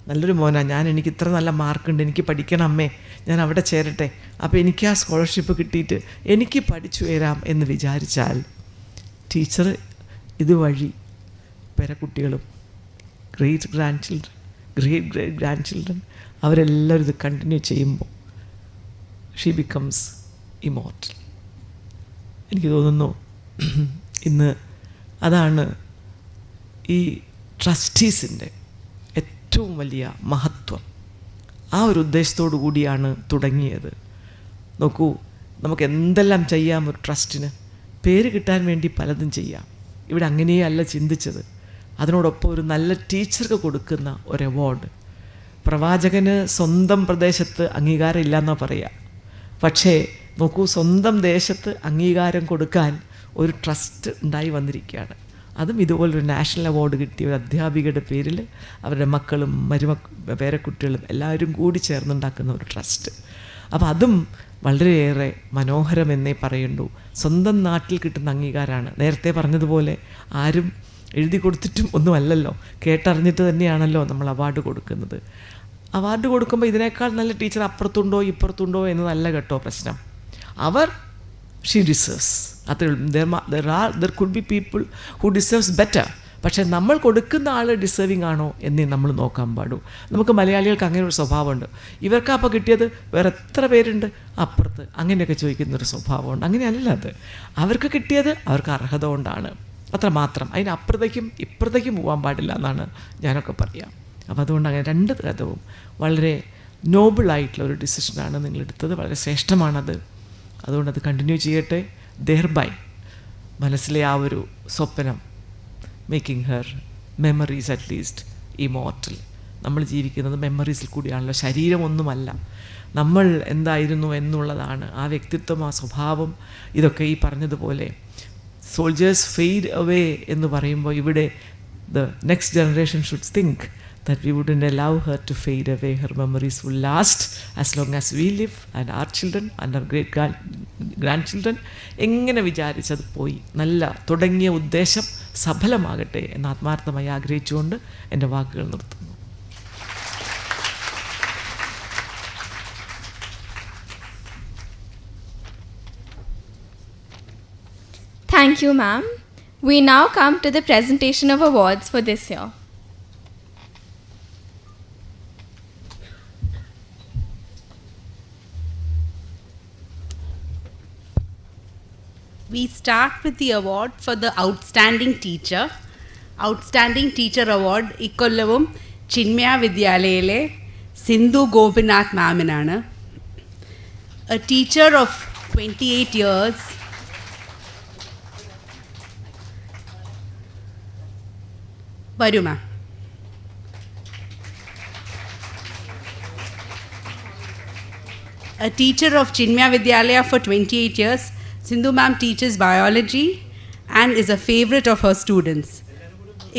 നല്ലൊരു മോനാണ്, എനിക്ക് ഇത്ര നല്ല മാർക്കുണ്ട്, എനിക്ക് പഠിക്കണം അമ്മേ, ഞാൻ അവിടെ ചേരട്ടെ, അപ്പോൾ എനിക്ക് ആ സ്കോളർഷിപ്പ് കിട്ടിയിട്ട് എനിക്ക് പഠിച്ചു വരാം എന്ന് വിചാരിച്ചാൽ ടീച്ചർ ഇതുവഴി പേരക്കുട്ടികളും ഗ്രേറ്റ് ഗ്രാൻഡ് ചിൽഡ്രൻ അവരെല്ലാവരും ഇത് കണ്ടിന്യൂ ചെയ്യുമ്പോൾ ഷീ ബിക്കംസ് ഇമോർട്ടൽ. എനിക്ക് തോന്നുന്നു ഇന്ന് അതാണ് ഈ ട്രസ്റ്റീസിൻ്റെ ഏറ്റവും വലിയ മഹത്വം. ആ ഒരു ഉദ്ദേശത്തോടു കൂടിയാണ് തുടങ്ങിയത്. നോക്കൂ, നമുക്ക് എന്തെല്ലാം ചെയ്യാം ഒരു ട്രസ്റ്റിന്. പേര് കിട്ടാൻ വേണ്ടി പലതും ചെയ്യാം. ഇവിടെ അങ്ങനെയല്ല ചിന്തിച്ചത്. അതിനോടൊപ്പം ഒരു നല്ല ടീച്ചർക്ക് കൊടുക്കുന്ന ഒരു അവാർഡ്. പ്രവാചകന് സ്വന്തം പ്രദേശത്ത് അംഗീകാരം ഇല്ലയെന്നാണ് പറയുക. പക്ഷേ നോക്കൂ, സ്വന്തം ദേശത്ത് അംഗീകാരം കൊടുക്കാൻ ഒരു ട്രസ്റ്റ് ഉണ്ടായി വന്നിരിക്കുകയാണ്. അതും ഇതുപോലൊരു നാഷണൽ അവാർഡ് കിട്ടിയ ഒരു അധ്യാപികയുടെ പേരിൽ അവരുടെ മക്കളും പേരക്കുട്ടികളും എല്ലാവരും കൂടി ചേർന്നുണ്ടാക്കുന്ന ഒരു ട്രസ്റ്റ്. അപ്പോൾ അതും വളരെയേറെ മനോഹരമെന്നേ പറയുള്ളൂ. സ്വന്തം നാട്ടിൽ കിട്ടുന്ന അംഗീകാരമാണ്. നേരത്തെ പറഞ്ഞതുപോലെ ആരും എഴുതി കൊടുത്തിട്ടും ഒന്നുമല്ലല്ലോ, കേട്ടറിഞ്ഞിട്ട് തന്നെയാണല്ലോ നമ്മൾ അവാർഡ് കൊടുക്കുന്നത്. അവാർഡ് കൊടുക്കുമ്പോൾ ഇതിനേക്കാൾ നല്ല ടീച്ചർ അപ്പുറത്തുണ്ടോ ഇപ്പുറത്തുണ്ടോ എന്നതല്ല കേട്ടോ പ്രശ്നം. She deserves. അത്രേ ഉള്ളൂ. There could be people who deserves better. പക്ഷേ നമ്മൾ കൊടുക്കുന്ന ആൾ ഡിസേർവിങ് ആണോ എന്നേ നമ്മൾ നോക്കാൻ പാടൂ. നമുക്ക് മലയാളികൾക്ക് അങ്ങനെ ഒരു സ്വഭാവമുണ്ട്. ഇവർക്ക് അപ്പോൾ കിട്ടിയത് വേറെ എത്ര പേരുണ്ട് അപ്പുറത്ത്, അങ്ങനെയൊക്കെ ചോദിക്കുന്നൊരു സ്വഭാവമുണ്ട്. അങ്ങനെയല്ല അത്. അവർക്ക് കിട്ടിയത് അവർക്ക് അർഹത കൊണ്ടാണ്, അത്രമാത്രം. അതിനപ്പുറത്തേക്കും ഇപ്പുറത്തേക്കും പോകാൻ പാടില്ല എന്നാണ് ഞാനൊക്കെ പറയാം. അപ്പോൾ അതുകൊണ്ട് അങ്ങനെ രണ്ട് തരവും വളരെ നോബിളായിട്ടുള്ള ഒരു ഡിസിഷനാണ് നിങ്ങളെടുത്തത്. വളരെ ശ്രേഷ്ഠമാണത്. അതുകൊണ്ട് അത് കണ്ടിന്യൂ ചെയ്യട്ടെ. ദെയർബൈ മനസ്സിലെ ആ ഒരു സ്വപ്നം, making her memories at least immortal. നമ്മൾ ജീവിക്കുന്നത് മെമ്മറീസിൽ കൂടിയാണല്ലോ, ശരീരമൊന്നുമല്ല. നമ്മൾ എന്തായിരുന്നു എന്നുള്ളതാണ്. ആ വ്യക്തിത്വം, ആ സ്വഭാവം, ഇതൊക്കെ ഈ പറഞ്ഞതുപോലെ സോൾജേഴ്സ് ഫെയ്ഡ് അവേ എന്ന് പറയുമ്പോൾ ഇവിടെ the next generation should think that we wouldn't allow her to fade away. Her memories will last as long as we live and our children and our great grandchildren. എങ്ങനെ വിചാരിച്ചത് പോയി. നല്ല തുടങ്ങിയ ഉദ്ദേശം സഫലമാകട്ടെ എന്ന് ആത്മാർത്ഥമായി ആഗ്രഹിച്ചുകൊണ്ട് എൻ്റെ വാക്കുകൾ നിർത്തുന്നു. Thank you, ma'am. We now come to the presentation of awards for this year. We start with the award for the Outstanding Teacher. Outstanding Teacher Award ഇക്കൊല്ലവും Chinmaya വിദ്യാലയയിലെ Sindhu Gopinath മാമിനാണ്. A teacher of 28 years, വരൂ മാം. A teacher of Chinmaya Vidyalaya for 28 years, Sindhu ma'am teaches biology and is a favorite of her students.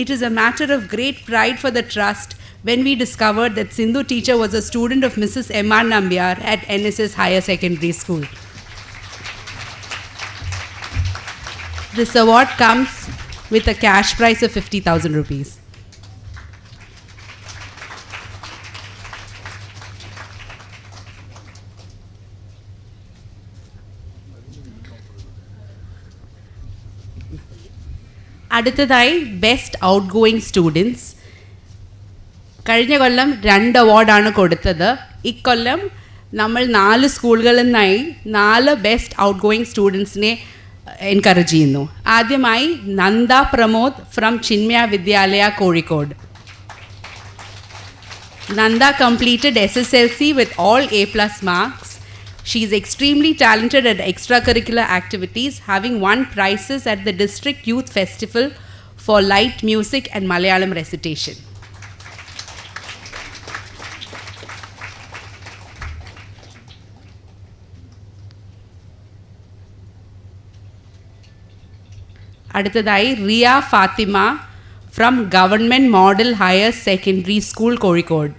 It is a matter of great pride for the trust when we discovered that Sindhu teacher was a student of Mrs. M.R. Nambiar at NSS Higher Secondary School. This award comes with a cash prize of 50,000 rupees. അടുത്തതായി best out going students. കഴിഞ്ഞ കൊല്ലം 2 അവാർഡാണ് കൊടുത്തത്. ഇക്കൊല്ലം നമ്മൾ 4 സ്കൂളുകളിൽ നിന്നായി 4 best out going സ്റ്റുഡൻസിനെ encourage ചെയ്യുന്നു. ആദ്യമായി നന്ദ പ്രമോദ് ഫ്രം ചിന്മയ വിദ്യാലയ Kozhikode. Nanda completed SSLC with all A+ marks. She is extremely talented at extracurricular activities, having won prizes at the District Youth Festival for light music and Malayalam recitation. അടുത്തതായി Riya Fathima from government model higher secondary school Kozhikode.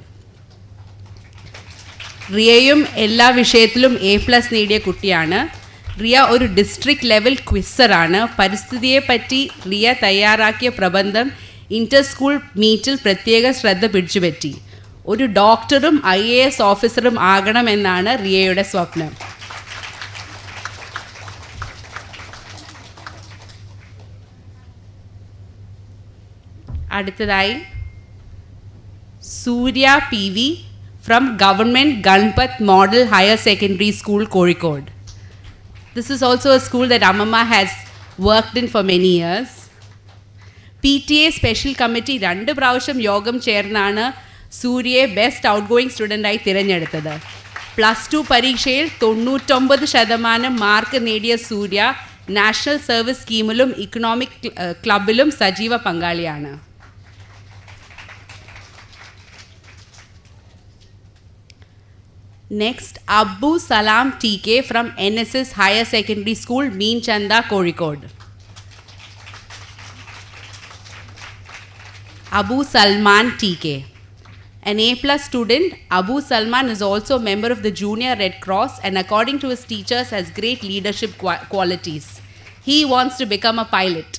റിയയും എല്ലാ വിഷയത്തിലും A+ നേടിയ കുട്ടിയാണ്. റിയ ഒരു district level ക്വിസറാണ്. പരിസ്ഥിതിയെപ്പറ്റി റിയ തയ്യാറാക്കിയ പ്രബന്ധം ഇൻ്റർ സ്കൂൾ മീറ്റിൽ പ്രത്യേക ശ്രദ്ധ പിടിച്ചുപറ്റി. ഒരു ഡോക്ടറും IAS ഓഫീസറും ആകണമെന്നാണ് റിയയുടെ സ്വപ്നം. അടുത്തതായി സൂര്യ PV from Government Ganpat Model Higher Secondary School, Kozhikode. This is also a school that Amama has worked in for many years. PTA Special Committee 2 പ്രാവശ്യം യോഗം ചേർന്നാണ് സൂര്യയെ ബെസ്റ്റ് ഔട്ട് ഗോയിങ് സ്റ്റുഡൻ്റായി തിരഞ്ഞെടുത്തത്. +2 പരീക്ഷയിൽ 99% മാർക്ക് നേടിയ സൂര്യ നാഷണൽ സർവീസ് സ്കീമിലും ഇക്കണോമിക് ക്ലബിലും സജീവ പങ്കാളിയാണ്. Next, Abu Salam TK from NSS Higher Secondary School, Meenchanda, Kozhikode. Abu Salman TK. An A+ student, Abu Salman is also a member of the Junior Red Cross and according to his teachers has great leadership qualities. He wants to become a pilot.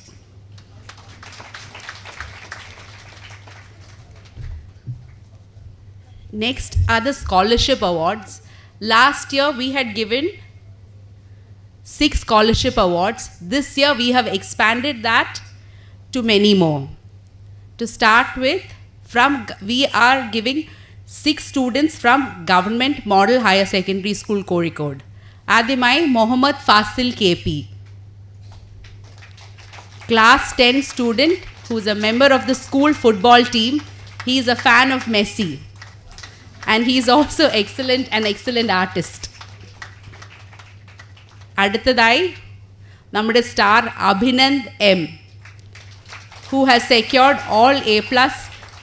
Next are the scholarship awards. Last year we had given 6 scholarship awards. This year we have expanded that to many more. To start with, we are giving 6 students from Government Model Higher Secondary School, Kozhikode. Adimai Mohammad Fasil KP. Class 10 student who is a member of the school football team. He is a fan of Messi. And he is also an excellent artist. അടുത്തതായി നമ്മുടെ star Abhinand M, who has secured all A+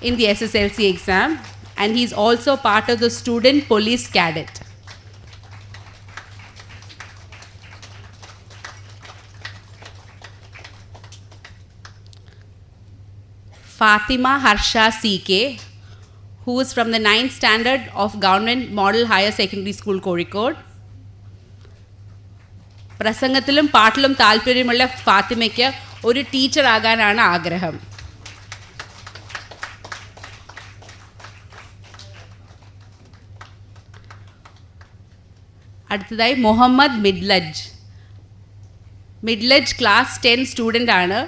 in the SSLC exam and he is also part of the student police cadet. Fatima Harsha CK, who is from the 9th standard of Government Model Higher Secondary School, Kozhikode. പ്രസംഗത്തിലും പാട്ടിലും താല്പര്യമുള്ള ഫാത്തിമയ്ക്ക് ഒരു teacher ആകാനാണ് ആഗ്രഹം. അടുത്തതായി Muhammad മിഡ്ലജ് class 10 student ആണ്.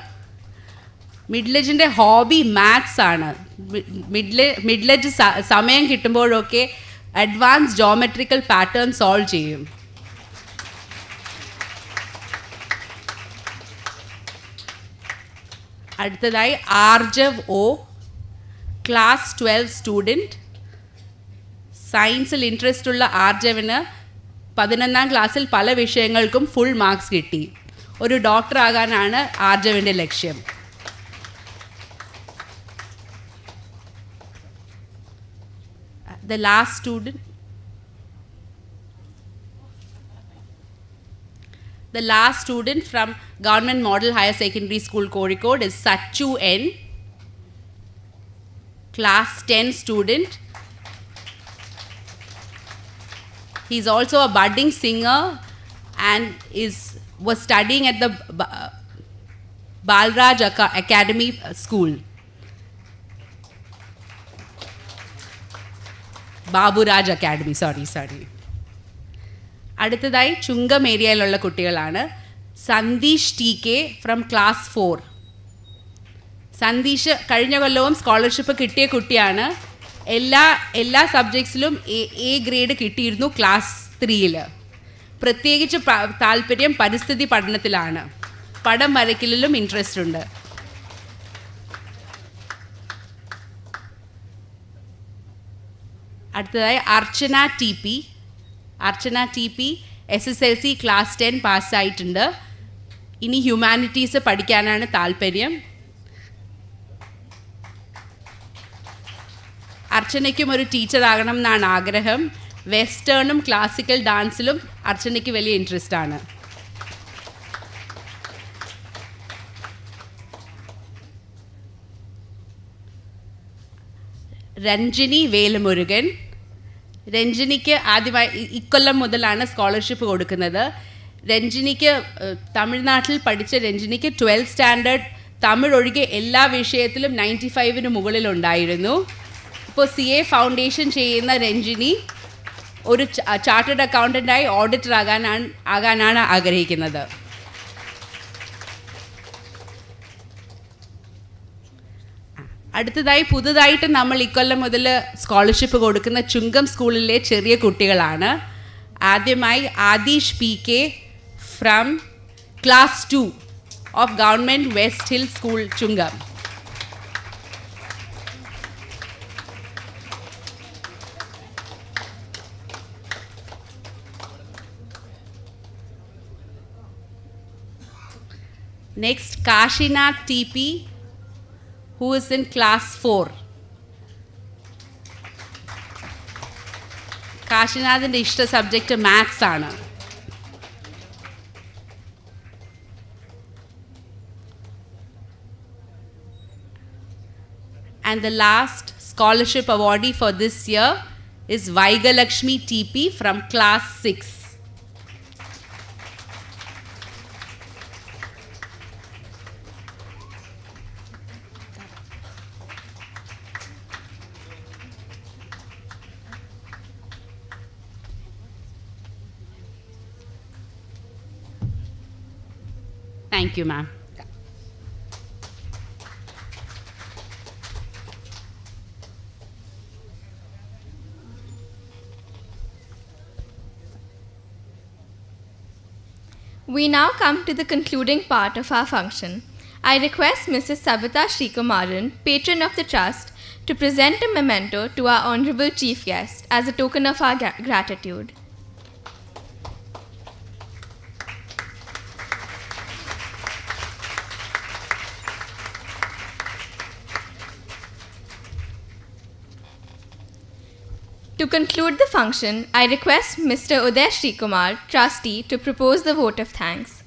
മിഡ്ലജിൻ്റെ hobby maths ആണ്. മിഡ്ലജ് സമയം കിട്ടുമ്പോഴൊക്കെ advance geometrical pattern solve ചെയ്യും. അടുത്തതായി ആർജവ് O, ക്ലാസ് 12 സ്റ്റുഡൻറ്റ്. സയൻസിൽ ഇൻട്രസ്റ്റ് ഉള്ള ആർജവിന് 11ാം ക്ലാസ്സിൽ പല വിഷയങ്ങൾക്കും ഫുൾ മാർക്സ് കിട്ടി. ഒരു ഡോക്ടർ ആകാനാണ് ആർജവിൻ്റെ ലക്ഷ്യം. The last student from Government Model Higher Secondary School, Kozhikode is Sachu N, class 10 student. He is also a budding singer and was studying at the Balraj Academy School. Baburaj academy, sorry. അടുത്തതായി ചുങ്കം ഏരിയയിലുള്ള കുട്ടികളാണ്. Sandeesh TK from class 4. Sandeesh കഴിഞ്ഞ കൊല്ലവും scholarship കിട്ടിയ കുട്ടിയാണ്. എല്ലാ സബ്ജക്ട്സിലും A grade കിട്ടിയിരുന്നു class 3. പ്രത്യേകിച്ച് താല്പര്യം പരിസ്ഥിതി പഠനത്തിലാണ്. പടം വരയ്ക്കലിലും ഇൻട്രസ്റ്റ് ഉണ്ട്. അടുത്തതായി അർച്ചന TP SSLC ക്ലാസ് 10 പാസ്സായിട്ടുണ്ട്. ഇനി ഹ്യൂമാനിറ്റീസ് പഠിക്കാനാണ് താല്പര്യം. അർച്ചനയ്ക്കും ഒരു ടീച്ചർ ആകണം എന്നാണ് ആഗ്രഹം. വെസ്റ്റേണും ക്ലാസിക്കൽ ഡാൻസിലും അർച്ചനയ്ക്ക് വലിയ ഇൻട്രസ്റ്റ് ആണ്. രഞ്ജിനി വേലുമുരുകൻ. രഞ്ജിനിക്ക് ആദ്യമായി ഇക്കൊല്ലം മുതലാണ് സ്കോളർഷിപ്പ് കൊടുക്കുന്നത്. രഞ്ജിനിക്ക് തമിഴ്നാട്ടിൽ പഠിച്ച രഞ്ജിനിക്ക് 12th സ്റ്റാൻഡേർഡ് തമിഴ് ഒഴികെ എല്ലാ വിഷയത്തിലും 95ന് മുകളിലുണ്ടായിരുന്നു. ഇപ്പോൾ CA ഫൗണ്ടേഷൻ ചെയ്യുന്ന രഞ്ജിനി ഒരു ചാർട്ടേഡ് അക്കൗണ്ടൻ്റായി ഓഡിറ്റർ ആകാനാണ് ആഗ്രഹിക്കുന്നത്. അടുത്തതായി പുതുതായിട്ട് നമ്മൾ ഇക്കൊല്ലം മുതൽ സ്കോളർഷിപ്പ് കൊടുക്കുന്ന ചുങ്കം സ്കൂളിലെ ചെറിയ കുട്ടികളാണ്. ആദ്യമായി Adeesh PK from Class 2 of Government West Hill School, Chungam. Next, Kashinath TP, who is in Class 4. Kashinath's ishta subject maths aanu. And the last scholarship awardee for this year is Vaigalakshmi TP from Class 6. Thank you, ma'am. We now come to the concluding part of our function. I request Mrs. Savita Srikumaran, patron of the Trust, to present a memento to our Honorable Chief Guest as a token of our gratitude. To conclude the function, I request Mr. Uday Srikumar, Trustee, to propose the vote of thanks.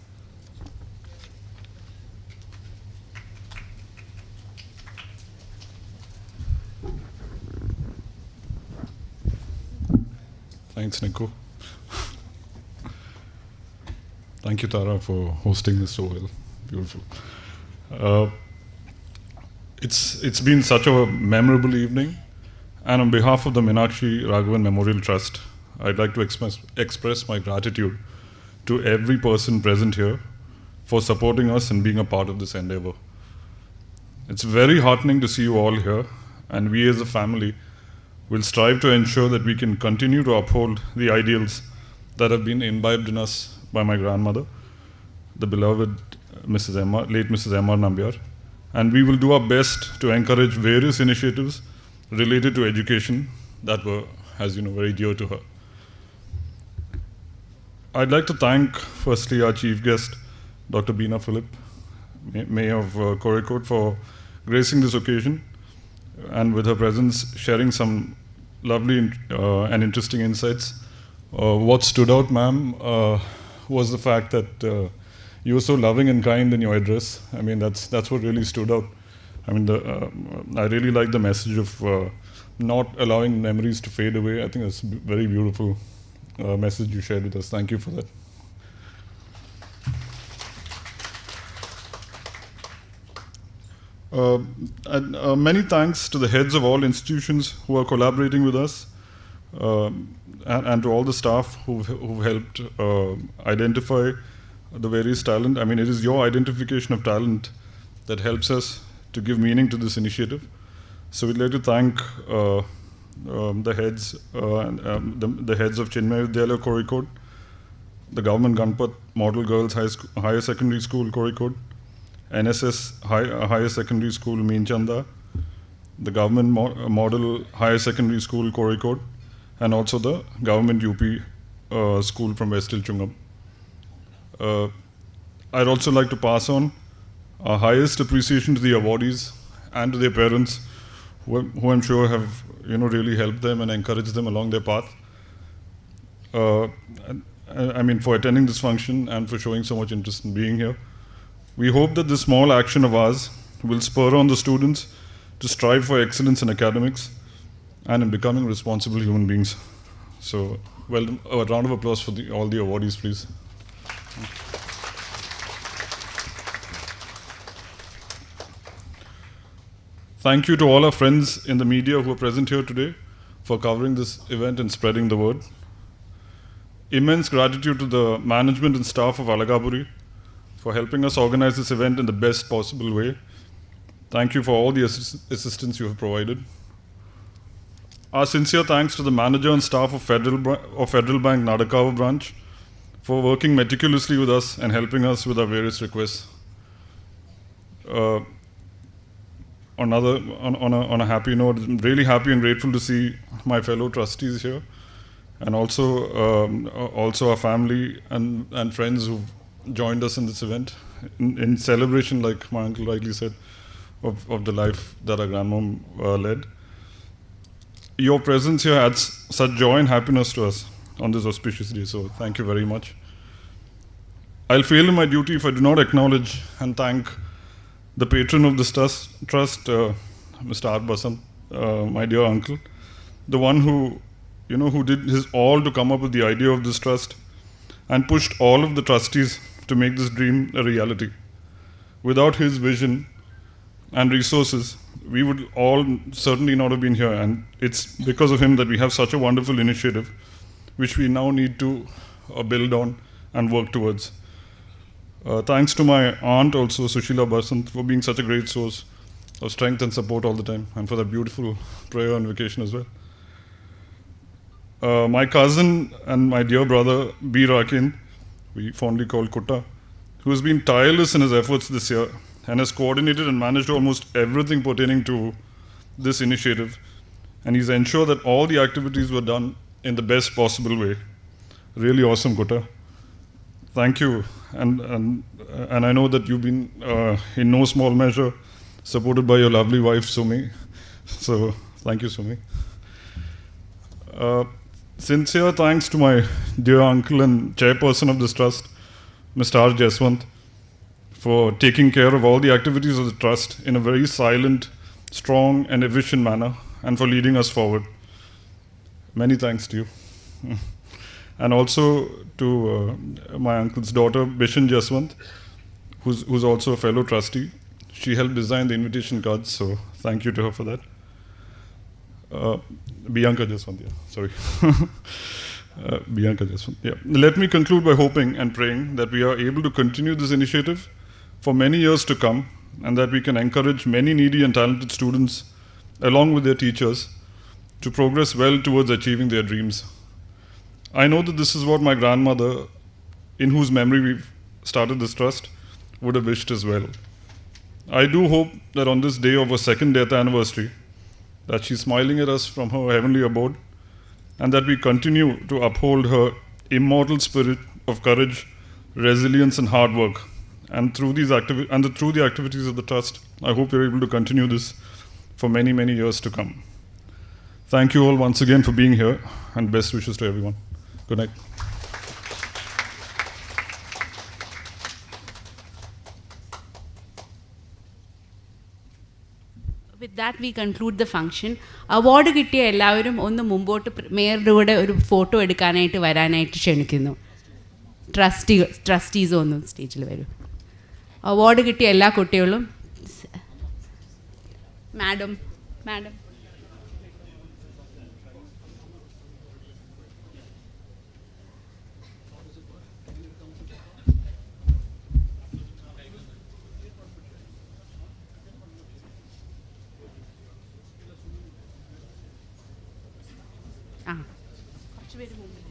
Thanks, Nico. Thank you, Tara, for hosting this so well. Beautiful. It's been such a memorable evening. And on behalf of the Meenakshi Raghavan Memorial Trust, I'd like to express my gratitude to every person present here for supporting us and being a part of this endeavor. It's very heartening to see you all here, and we as a family will strive to ensure that we can continue to uphold the ideals that have been imbibed in us by my grandmother, the beloved late Mrs. M.R. Nambiar, and we will do our best to encourage various initiatives related to education that were, as you know, very dear to her. I'd like to thank, firstly, our chief guest, Dr. BEENA Philip, Mayor of Kozhikode, for gracing this occasion, and with her presence, sharing some lovely and interesting insights. What stood out, ma'am, was the fact that you were so loving and kind in your address. I mean, that's what really stood out. I mean, I really like the message of not allowing memories to fade away. I think that's a very beautiful message you shared with us. Thank you for that. Many thanks to the heads of all institutions who are collaborating with us, and to all the staff who've helped identify the various talent. I mean, it is your identification of talent that helps us to give meaning to this initiative. So we'd like to thank the heads the heads of Chinmay Vidyalaya Kozhikode, the Government Ganpat Model Girls Higher Secondary School Kozhikode, NSS Higher Secondary School Meenchanda, the Government Model Higher Secondary School Kozhikode, and also the Government UP School from West Hill Chungam. I'd also like to pass on our highest appreciation to the awardees and to their parents, who I'm sure have really helped them and encouraged them along their path. I mean, for attending this function and for showing so much interest in being here. We hope that this small action of ours will spur on the students to strive for excellence in academics and in becoming responsible human beings. So, well, a round of applause for all the awardees, please. Thank you to all our friends in the media who are present here today for covering this event and spreading the word. Immense gratitude to the management and staff of ALAKAPURI for helping us organize this event in the best possible way. Thank you for all the assistance you have provided. Our sincere thanks to the manager and staff of Federal Bank Nadakawa branch for working meticulously with us and helping us with our various requests. On a happy note, I'm really happy and grateful to see my fellow trustees here, and also our family and friends who've joined us in this event in celebration, like my uncle rightly said, of the life that our grandmom led. Your presence here adds such joy and happiness to us on this auspicious day, so thank you very much. I'll fail in my duty if I do not acknowledge and thank the patron of this trust, Mr. R. Basant, my dear uncle, the one who did his all to come up with the idea of this trust and pushed all of the trustees to make this dream a reality. Without his vision and resources, we would all certainly not have been here, and it's because of him that we have such a wonderful initiative, which we now need to build on and work towards. Thanks to my aunt also, Sushila Basant, for being such a great source of strength and support all the time, and for that beautiful prayer on vacation as well. My cousin and my dear brother, B. Rakin, we fondly call Kutta, who has been tireless in his efforts this year and has coordinated and managed almost everything pertaining to this initiative. And he's ensured that all the activities were done in the best possible way. Really awesome, Kutta. Thank you. And I know that you've been, in no small measure, supported by your lovely wife, Sumi. So, thank you, Sumi. Sincere thanks to my dear uncle and chairperson of this trust, Mr. R. Jeswant, for taking care of all the activities of the trust in a very silent, strong, and efficient manner, and for leading us forward. Many thanks to you. And also to my uncle's daughter, Bishan Jeswant, who's also a fellow trustee. She helped design the invitation cards, so thank you to her for that. Bianca Jeswant, yeah, sorry. Bianca Jeswant, yeah. Let me conclude by hoping and praying that we are able to continue this initiative for many years to come, and that we can encourage many needy and talented students, along with their teachers, to progress well towards achieving their dreams. I know that this is what my grandmother, in whose memory we've started this trust, would have wished as well. I do hope that on this day of her second death anniversary, that she's smiling at us from her heavenly abode, and that we continue to uphold her immortal spirit of courage, resilience, and hard work. And through the activities of the trust, I hope we're able to continue this for many, many years to come. Thank you all once again for being here, and best wishes to everyone. Good night. With that, we conclude the function. Award കിട്ടിയ എല്ലാവരും ഒന്ന് മുമ്പോട്ട് മേയറുടെ കൂടെ ഒരു photo എടുക്കാനായിട്ട് വരാനായിട്ട് ക്ഷണിക്കുന്നു. ട്രസ്റ്റീസ് ഒന്ന് സ്റ്റേജിൽ വരും. അവാർഡ് കിട്ടിയ എല്ലാ കുട്ടികളും മാഡം കുറച്ച് പേര് മുമ്പിൽ.